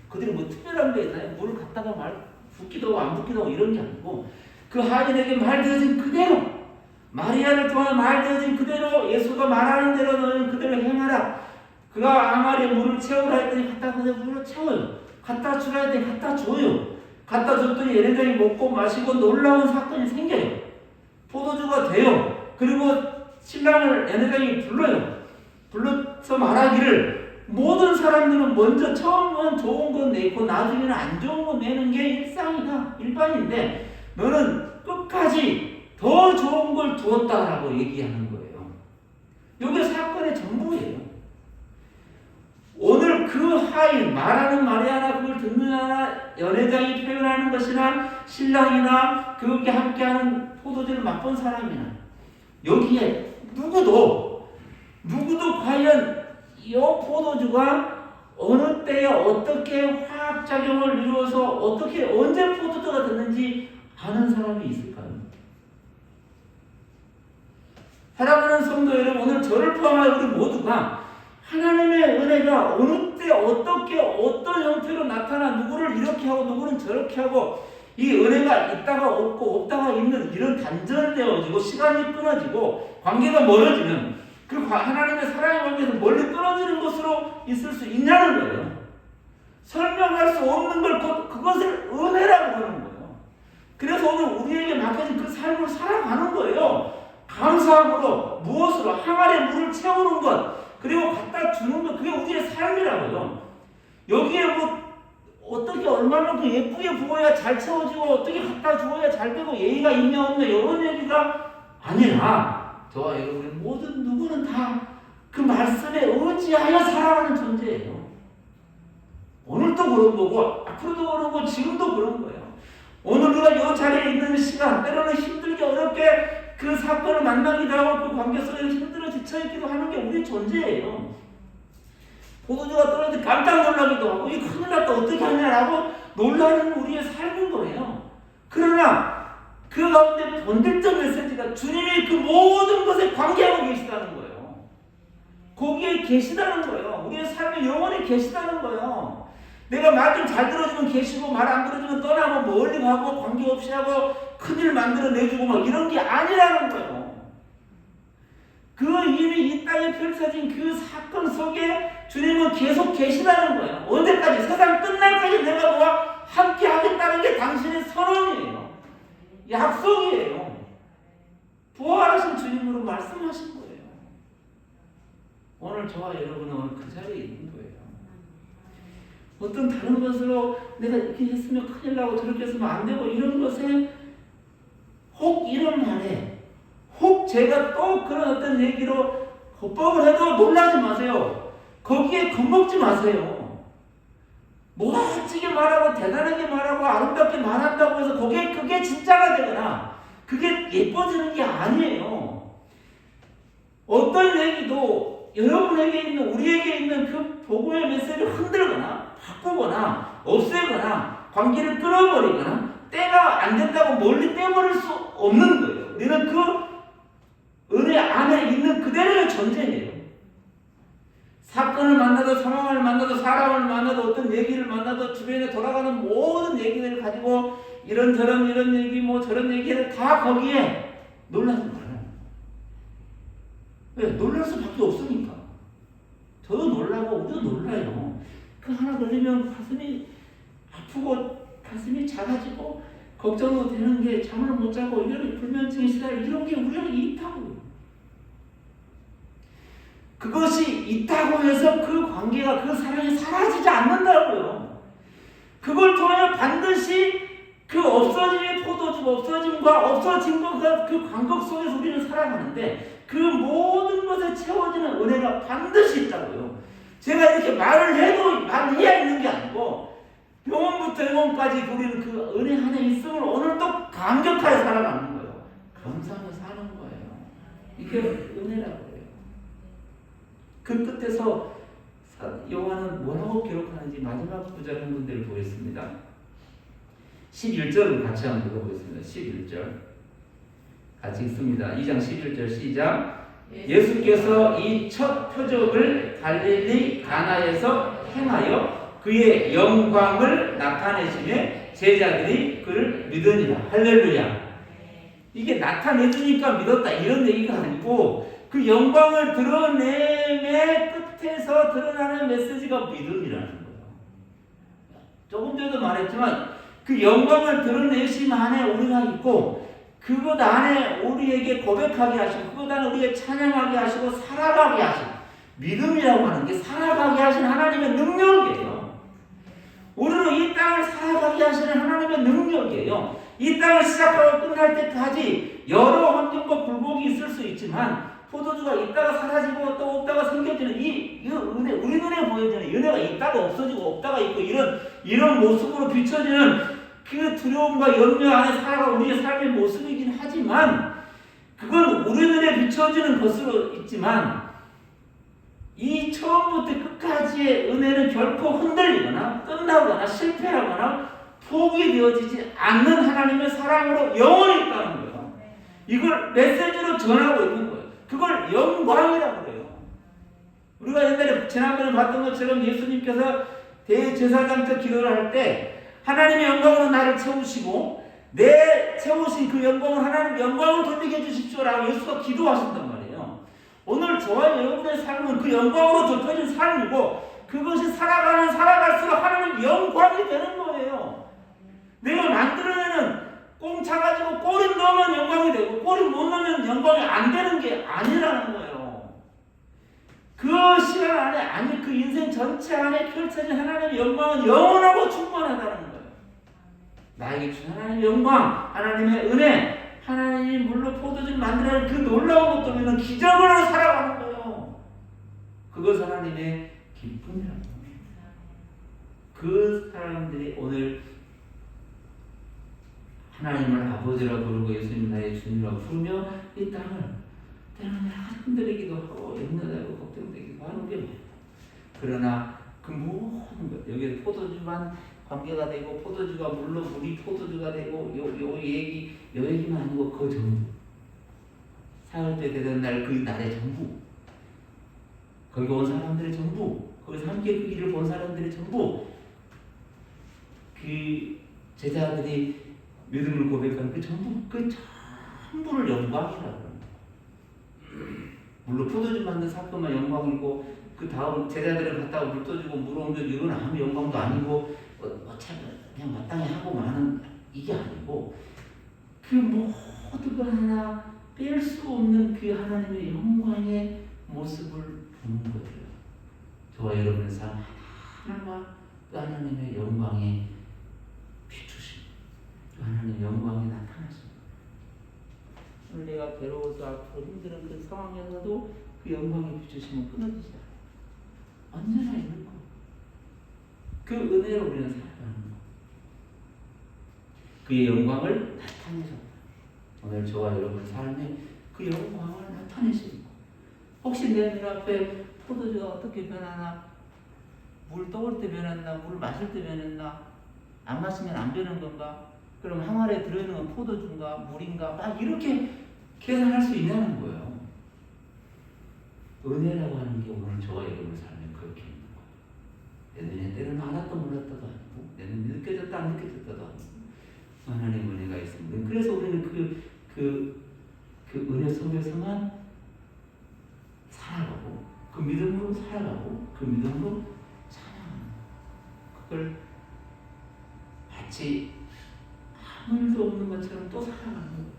그들이 뭐 특별한 게 있나요? 물을 갖다가 붓기도 하고 안 붓기도 하고 이런 게 아니고 그 하인에게 말되어진 그대로 마리아를 통해 말되어진 그대로 예수가 말하는 대로 너는 그대로 행하라. 그가 항아리에 물을 채우라 했더니 갖다 물을 채워요. 갖다 주라 했더니 갖다 줘요. 갖다 줬더니 예레장이 먹고 마시고 놀라운 사건이 생겨요. 포도주가 돼요. 그리고 신랑을 예레장이 불러서 말하기를 모든 사람들은 먼저 처음은 좋은 건 내고 나중에는 안 좋은 건 내는 게 일상이다. 일반인데 너는 끝까지 더 좋은 걸 두었다라고 얘기하는 거예요. 이게 사건의 전부예요. 오늘 오늘 그 하인 말하는 말이 하나 그걸 듣는 하나 연회장이 표현하는 것이나 신랑이나 그렇게 함께하는 포도주를 맛본 사람이나 여기에 누구도 과연 이 포도주가 어느 때에 어떻게 화학작용을 이루어서 어떻게 언제 포도주가 됐는지 아는 사람이 있을까요? 사랑하는 성도 여러분, 오늘 저를 포함한 우리 모두가 하나님의 은혜가 어느 때 어떻게 어떤 형태로 나타나 누구를 이렇게 하고 누구는 저렇게 하고 이 은혜가 있다가 없고 없다가 있는 이런 단절되어지고 시간이 끊어지고 관계가 멀어지는 그 하나님의 사랑의 관계에서 멀리 떨어지는 것으로 있을 수 있냐는 거예요. 설명할 수 없는 걸 그것을 은혜라고 하는 거예요. 그래서 오늘 우리에게 맡겨진 그 삶을 살아가는 거예요. 감사함으로 무엇으로 항아리에 물을 채우는 것 그리고 갖다 주는 것 그게 우리의 삶이라고요. 여기에 뭐 어떻게 얼마만큼 예쁘게 부어야 잘 채워지고 어떻게 갖다 주어야 잘 되고 예의가 있냐 없냐 이런 얘기가 아니라 저와 여러분 모든 누구는 다 그 말씀에 의지하여 살아가는 존재예요. 오늘도 그런 거고 앞으로도 그런 거고 지금도 그런 거예요. 오늘 우리가 이 자리에 있는 시간 때로는 힘들게 어렵게 그 사건을 만나기도 하고 그 관계 속에서 힘들어 지쳐있기도 하는 게 우리 존재예요. 포도주가 떨어질 때 깜짝 놀라기도 하고 이 큰일 났다 어떻게 하냐라고 놀라는 우리의 삶인 거예요. 그러나 그 가운데 본질적 메시지가 주님이 그 모든 것에 관계하고 계시다는 거예요. 거기에 계시다는 거예요. 우리의 삶에 영원히 계시다는 거예요. 내가 말 좀 잘 들어주면 계시고 말 안 들어주면 떠나고 멀리 가고 관계없이 하고 큰일 만들어내주고 막 이런 게 아니라는 거예요. 그 이미 이 땅에 펼쳐진 그 사건 속에 주님은 계속 계시다는 거예요. 언제까지? 세상 끝날까지 내가 너와 함께 하겠다는 게 당신의 선언이에요. 약속이에요. 부활하신 주님으로 말씀하신 거예요. 오늘 저와 여러분은 오늘 그 자리에 있는 거예요. 어떤 다른 것으로 내가 이렇게 했으면 큰일 나고 저렇게 했으면 안 되고 이런 것에 혹 이런 말에 혹 제가 또 그런 어떤 얘기로 법법을 해도 놀라지 마세요. 거기에 겁먹지 마세요. 멋지게 말하고 대단하게 말하고 아름답게 말한다고 해서 그게 진짜가 되거나 그게 예뻐지는 게 아니에요. 어떤 얘기도 여러분에게 있는 우리에게 있는 그 복음의 메시지를 흔들거나 바꾸거나 없애거나 관계를 끊어버리거나 때가 안 된다고 멀리 떼버릴 수 없는 거예요. 우리는 그 은혜 안에 있는 그대로의 존재예요. 사건을 만나도 상황을 만나도 사람을 만나도 어떤 얘기를 만나도 주변에 돌아가는 모든 얘기들을 가지고 이런저런 이런 얘기 뭐 저런 얘기를 다 거기에 놀라지 말아요. 왜? 놀랄 수밖에 없으니까. 저도 놀라고 우리도 놀라요. 그 하나 걸리면 가슴이 아프고 가슴이 작아지고 걱정도 되는 게 잠을 못 자고 이런 불면증이 시달 이런 게 우리가 있다고요. 그것이 있다고 해서 그 관계가 그 사랑이 사라지지 않는다고요. 그걸 통하여 반드시 그 없어짐의 포도주가 없어짐과 없어짐과 그 간격 속에서 우리는 살아가는데 그 모든 것에 채워지는 은혜가 반드시 있다고요. 제가 이렇게 말을 해도 말해야 있는 게 아니고 영원부터 영원까지 우리는 그 은혜 안에 있음을 오늘도 감격하여 살아가는 거예요. 감사하며 사는 거예요. 이게 은혜라고 해요. 그 끝에서 요한은 뭐라고 기록하는지 마지막 구절 한 군데를 보겠습니다. 11절을 같이 한번 읽어보겠습니다. 11절 같이 읽습니다. 2장 11절 시작. 예수께서 이 첫 표적을 갈릴리 가나에서 행하여 그의 영광을 나타내시매 제자들이 그를 믿으니라. 할렐루야. 이게 나타내주니까 믿었다 이런 얘기가 아니고 그 영광을 드러냄의 끝에서 드러나는 메시지가 믿음이라는 거예요. 조금 전에도 말했지만 그 영광을 드러내심 안에 우리가 있고 그것 안에 우리에게 고백하게 하시고 그것 안에 우리에게 찬양하게 하시고 살아가게 하시고 믿음이라고 하는 게 살아가게 하신 하나님의 능력이에요. 우리는 이 땅을 살아가게 하시는 하나님의 능력이에요. 이 땅을 시작하고 끝날 때까지 여러 환경과 굴곡이 있을 수 있지만 포도주가 있다가 사라지고 또 없다가 생겨지는 이 은혜, 우리 눈에 보여지는 은혜가 있다가 없어지고 없다가 있고 이런 모습으로 비춰지는 그 두려움과 염려 안에 살아가 우리의 삶의 모습이긴 하지만 그건 우리 눈에 비춰지는 것으로 있지만 이 처음부터 끝까지의 은혜는 결코 흔들리거나 끝나거나 실패하거나 포기되어지지 않는 하나님의 사랑으로 영원히 있다는 거예요. 이걸 메시지로 전하고 있는 거예요. 그걸 영광이라고 그래요. 우리가 옛날에 지난번에 봤던 것처럼 예수님께서 대제사장 때 기도를 할 때 하나님의 영광으로 나를 채우시고 내 채우신 그 영광을 하나님 영광을 돌리게 해주십시오라고 예수가 기도하신단 말이에요. 오늘 저와 여러분의 삶은 그 영광으로 덮여진 삶이고 그것이 살아갈수록 하나님 영광이 되는 거예요. 내가 만들어내는 꽁 차가지고 꼬리 넣으면 영광이 되고 꼬리 못 넣으면 영광이 안 되는 게 아니라는 거예요. 그 시간 안에 아니 그 인생 전체 안에 펼쳐진 하나님의 영광은 영원하고 충만하다는 거예요. 나에게 주신 하나님의 영광, 하나님의 은혜, 하나님이 물로 포도주를 만들어낸 그 놀라운 것도 우리는 기적으로 살아가는 거예요. 그것은 하나님의 기쁨이라는 겁니다. 그 사람들이 오늘 하나님을 아버지라고 부르고 예수님 나의 주님이라고 부르며 이 땅을 때로는 흔들리기도 하고 염려되고 걱정되기도 하는 게 많다. 그러나 그 모든 것 여기 포도주만 관계가 되고 포도주가 물로 물이 포도주가 되고 요 얘기만 아니고 그 전부 사흘 때 되던 날 그 날의 전부 거기 온 사람들의 전부 거기서 함께 그 일을 본 사람들의 전부 그 제자들이 믿음을 고백한 그 전부를 영광이라고 합니다. 물론 포도주 만든 사건만 영광이고 그 다음 제자들은 갔다가 물 떠주고 물 옮겨주고 이건 아무 영광도 아니고 어차피 그냥 마땅히 하고 마는 이게 아니고 그 모든 걸 하나 뺄 수 없는 그 하나님의 영광의 모습을 보는 거예요. 저와 여러분의 삶 하나가 그 하나님의 영광에 비추심 하나님의 영광이 나타났습니다. 오늘 내가 괴로워서 아프고 힘든 그 상황에서도 그 영광이 비추심은 끊어지지 않아요. 언제나 있는 거. 그 은혜로 우리는 살아가는 거. 그의 영광을 나타내셨다. 오늘 저와 여러분 삶에 그 영광을 나타내시는 거. 혹시 내 눈앞에 포도주가 어떻게 변하나? 물 떠올 때 변했나? 물 마실 때 변했나? 안 마시면 안 변한 건가? 그럼 항아리에 들어있는 건 포도주인가? 물인가? 막 이렇게 계산할 수 있냐는 거예요. 은혜라고 하는 게 오늘 저와 여러분 삶에 그렇게 있는 거예요. 내 눈에 때는 알았다 몰랐다도 아니고 내 눈에 느껴졌다 안 느껴졌다도 아니고 하나님의 은혜가 있습니다. 그래서 우리는 그 은혜 속에서만 살아가고 그 믿음으로 살아가고 그 믿음으로 찬양하는 그걸 마치 아무 일도 없는 것처럼 또 살아가는 거예요.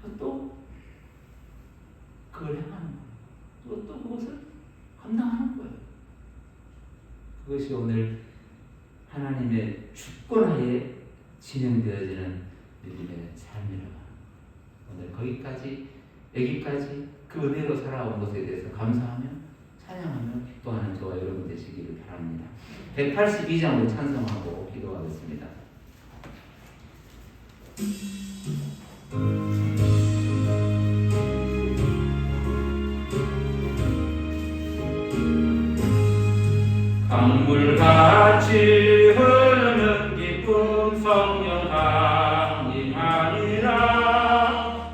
그리고 또 그걸 행하는 거예요. 그리고 또 그것을 감당하는 거예요. 그것이 오늘 하나님의 주권하에 진행되어지는 믿음의 삶이라고 합니다. 오늘 여기까지 그 은혜로 살아온 것에 대해서 감사하며 찬양하며 기도하는 저와 여러분 되시기를 바랍니다. 182장으로 찬송하고 기도하겠습니다. 강물같이 흐르는 기쁨 성령 강림하니라.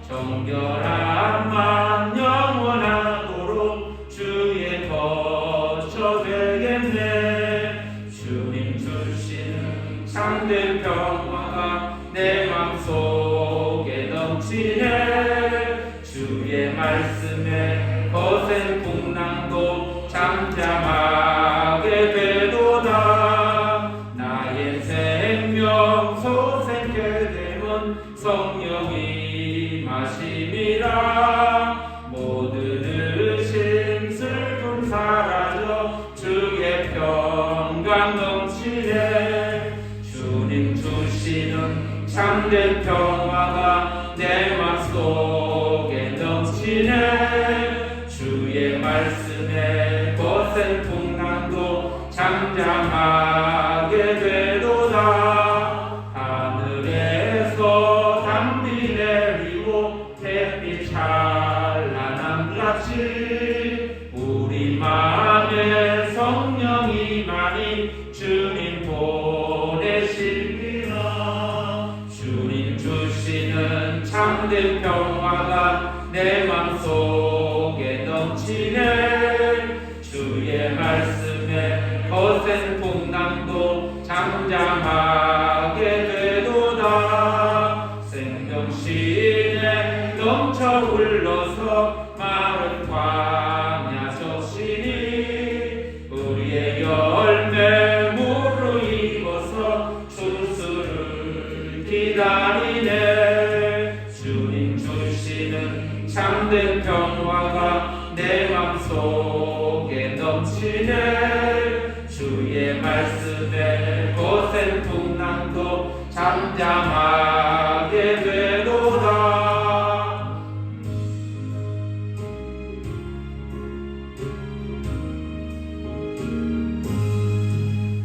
정결한 맘 영원하도록 주의 거처 되겠네. 주님 주시는 참된 평화가 내 맘속에 넘치네. 주의 말씀에 거센 풍랑도 잠잠하게 되도다. 나의 생명 소생케 되면 성령이 마심이라. 모든 의심 슬픔 사라져 주의 평강 넘치네. 주님 주시는 참된 평화가 내 맘속에 넘치네. 넘치네 주의 말씀에 거센 풍랑도 잠잠하게 되도다 하늘에서 담비 내리고 햇빛 찬란함같이 우리 마음에 성령이 많이 주님 보내시리라 주님 주시는 참된 평화가 내 맘속에 넘치네 주의 말씀에 거센 풍랑도 잠잠하게 되도다 생명신에 넘쳐 흘러서 마른 광야 적시니 우리의 열매 무르익어서 추수를 기다리네 주님 주시는 참된 평화가 내 맘속에 넘치네 주의 말씀에 거센 풍랑도 잠잠하게 되도다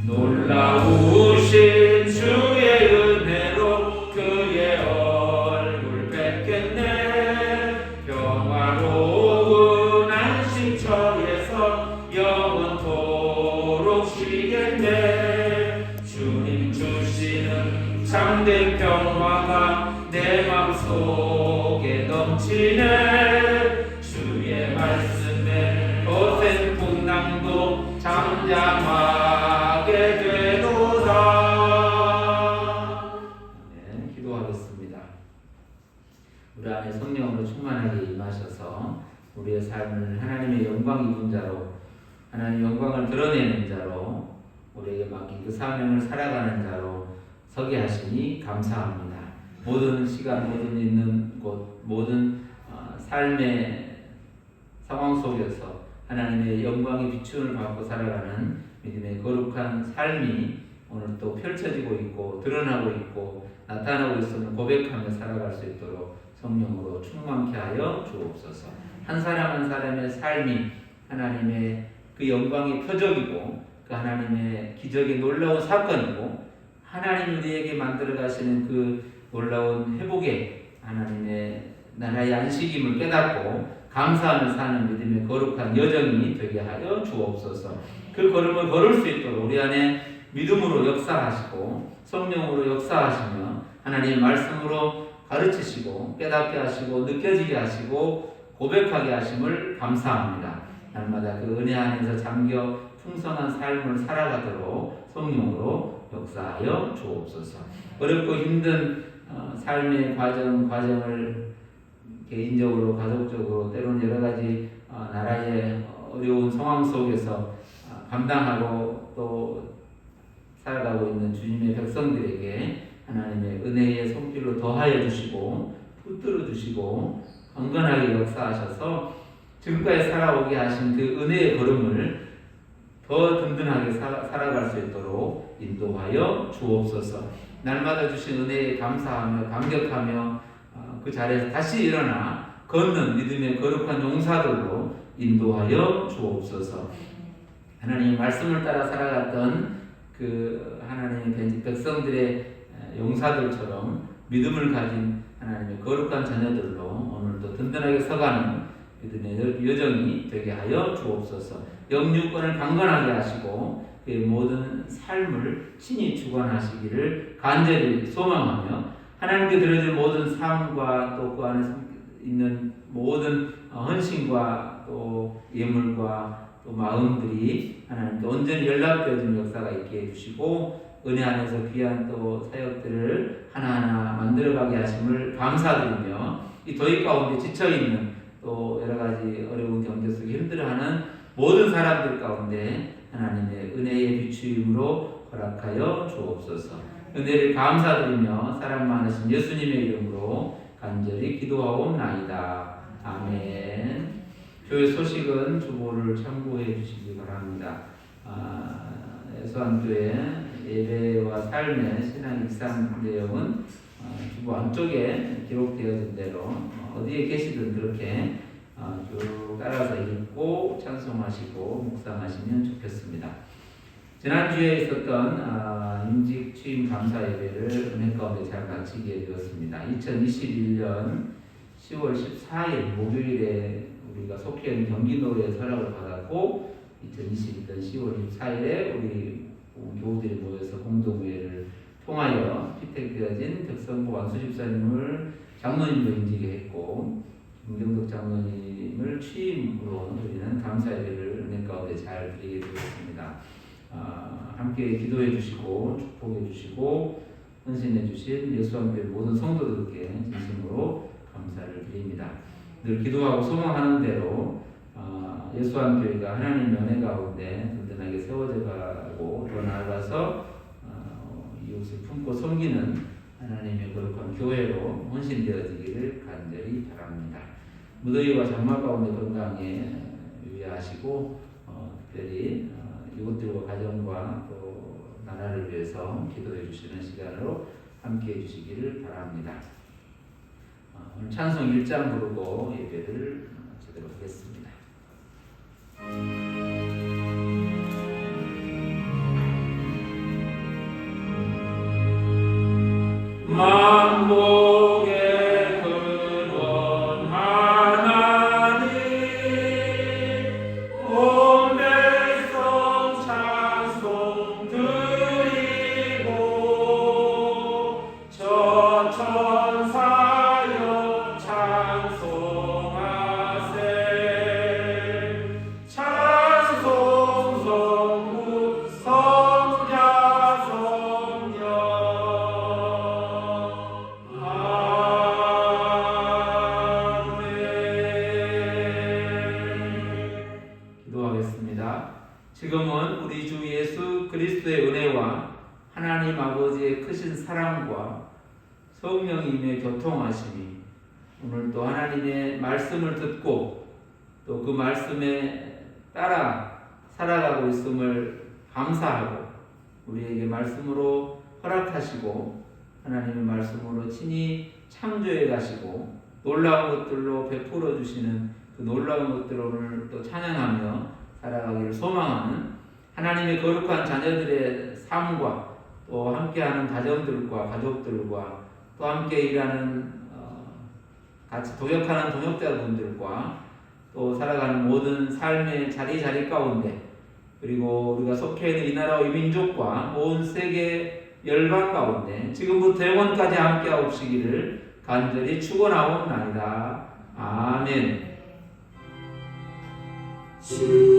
놀라우신 주의 은혜로 그의 얼굴 뵙겠네 평화로운 안식처에서 영원토록 쉬겠네 주님 주시는 참된 평화가 내 맘속에 넘치네 주의 말씀에 거센 풍랑도 잠잠하게 되도다. 네, 기도하겠습니다. 우리 안에 성령으로 충만하게 임하셔서 우리의 삶을 하나님의 영광 입은 자로 하나님의 영광을 드러내는 자로 우리에게 맡긴 그 사명을 살아가는 자로 서게 하시니 감사합니다. 모든 시간, 모든 있는 곳, 모든 삶의 상황 속에서 하나님의 영광의 비추음을 받고 살아가는 믿음의 거룩한 삶이 오늘 또 펼쳐지고 있고 드러나고 있고 나타나고 있음을 고백하며 살아갈 수 있도록 성령으로 충만케 하여 주옵소서. 한 사람 한 사람의 삶이 하나님의 그 영광의 표적이고 그 하나님의 기적의 놀라운 사건이고 하나님 우리에게 만들어 가시는 그 놀라운 회복의 하나님의 나라의 안식임을 깨닫고 감사하며 사는 믿음의 거룩한 여정이 되게 하여 주옵소서. 그 걸음을 걸을 수 있도록 우리 안에 믿음으로 역사하시고 성령으로 역사하시며 하나님의 말씀으로 가르치시고 깨닫게 하시고 느껴지게 하시고 고백하게 하심을 감사합니다. 날마다 그 은혜 안에서 잠겨 풍성한 삶을 살아가도록 성령으로 역사하여 주옵소서. 어렵고 힘든 삶의 과정을 개인적으로 가족적으로 때로는 여러 가지 나라의 어려운 상황 속에서 감당하고 또 살아가고 있는 주님의 백성들에게 하나님의 은혜의 손길로 더하여 주시고 붙들어 주시고 강건하게 역사하셔서 지금까지 살아오게 하신 그 은혜의 걸음을 더 든든하게 살아갈 수 있도록 인도하여 주옵소서. 날마다 주신 은혜에 감사하며 감격하며 그 자리에서 다시 일어나 걷는 믿음의 거룩한 용사들로 인도하여 주옵소서. 하나님의 말씀을 따라 살아갔던 그 하나님의 백성들의 용사들처럼 믿음을 가진 하나님의 거룩한 자녀들로 오늘도 든든하게 서가는 믿음의 여정이 되게 하여 주옵소서. 영유권을 강건하게 하시고 그의 모든 삶을 친히 주관하시기를 간절히 소망하며 하나님께 드려진 모든 삶과 또 그 안에 있는 모든 헌신과 또 예물과 또 마음들이 하나님께 온전히 연락되어지는 역사가 있게 해주시고 은혜 안에서 귀한 또 사역들을 하나하나 만들어가게 하심을 감사드리며 이 도입 가운데 지쳐있는 또 여러 가지 어려운 경제 속에 힘들어하는 모든 사람들 가운데 하나님의 은혜의 비추임으로 허락하여 주옵소서. 은혜를 감사드리며 사랑 많으신 예수님의 이름으로 간절히 기도하옵나이다. 아멘. 교회 소식은 주보를 참고해 주시기 바랍니다. 예수안교회 예배와 삶의 신앙 일상 내용은 주보 안쪽에 기록되어진 대로 어디에 계시든 그렇게 따라서 읽고 찬송하시고 묵상하시면 좋겠습니다. 지난주에 있었던 임직 취임 감사 예배를 은혜 가운데 잘 마치게 되었습니다. 2021년 10월 14일 목요일에 우리가 속해 있는 경기도에 서락을 받았고 2022년 10월 14일에 우리 교우들이 모여서 공동회를 통하여 피택되어진 덕성부 완수집사님을 장로님으로 인지게 했고 김경덕 장로님을 취임으로 우리는 감사 예배를 은혜 가운데 잘 드리게 되었습니다. 함께 기도해 주시고 축복해 주시고 헌신해 주신 예수함교회 모든 성도들께 진심으로 감사를 드립니다. 늘 기도하고 소망하는 대로 예수함교회가 하나님의 은혜 가운데 든든하게 세워져 가고 더 나아가서 이웃을 품고 섬기는 하나님의 거룩한 교회로 헌신되어지기를 간절히 바랍니다. 무더위와 장마 가운데 건강에 유의하시고 특별히 이웃들과 가정과 또 나라를 위해서 기도해 주시는 시간으로 함께 해 주시기를 바랍니다. 오늘 찬송 1장 부르고 예배를 마치도록 하겠습니다. 만복의 근원 하나님 온 백성 찬송 드리고 저 천사여 찬송하세 찬송 성부 성자 성령 기도하겠습니다. 지금은 우리 주 예수 그리스도의 은혜와 하나님 아버지의 크신 사랑과 성령님의 교통하심이 오늘도 하나님의 말씀을 듣고 또 그 말씀에 따라 살아가고 있음을 감사하고 우리에게 말씀으로 허락하시고 하나님의 말씀으로 친히 창조해 가시고 놀라운 것들로 베풀어 주시는 그 놀라운 것들을 오늘 또 찬양하며 살아가기를 소망하는 하나님의 거룩한 자녀들의 삶과 또 함께하는 가정들과 가족들과 또 함께 일하는 같이 동역하는 동역자분들과 또 살아가는 모든 삶의 자리 가운데 그리고 우리가 속해 있는 이 나라와 이 민족과 온 세계 열방 가운데 지금부터 영원까지 함께하옵시기를 간절히 축원하옵나이다. 아멘. 주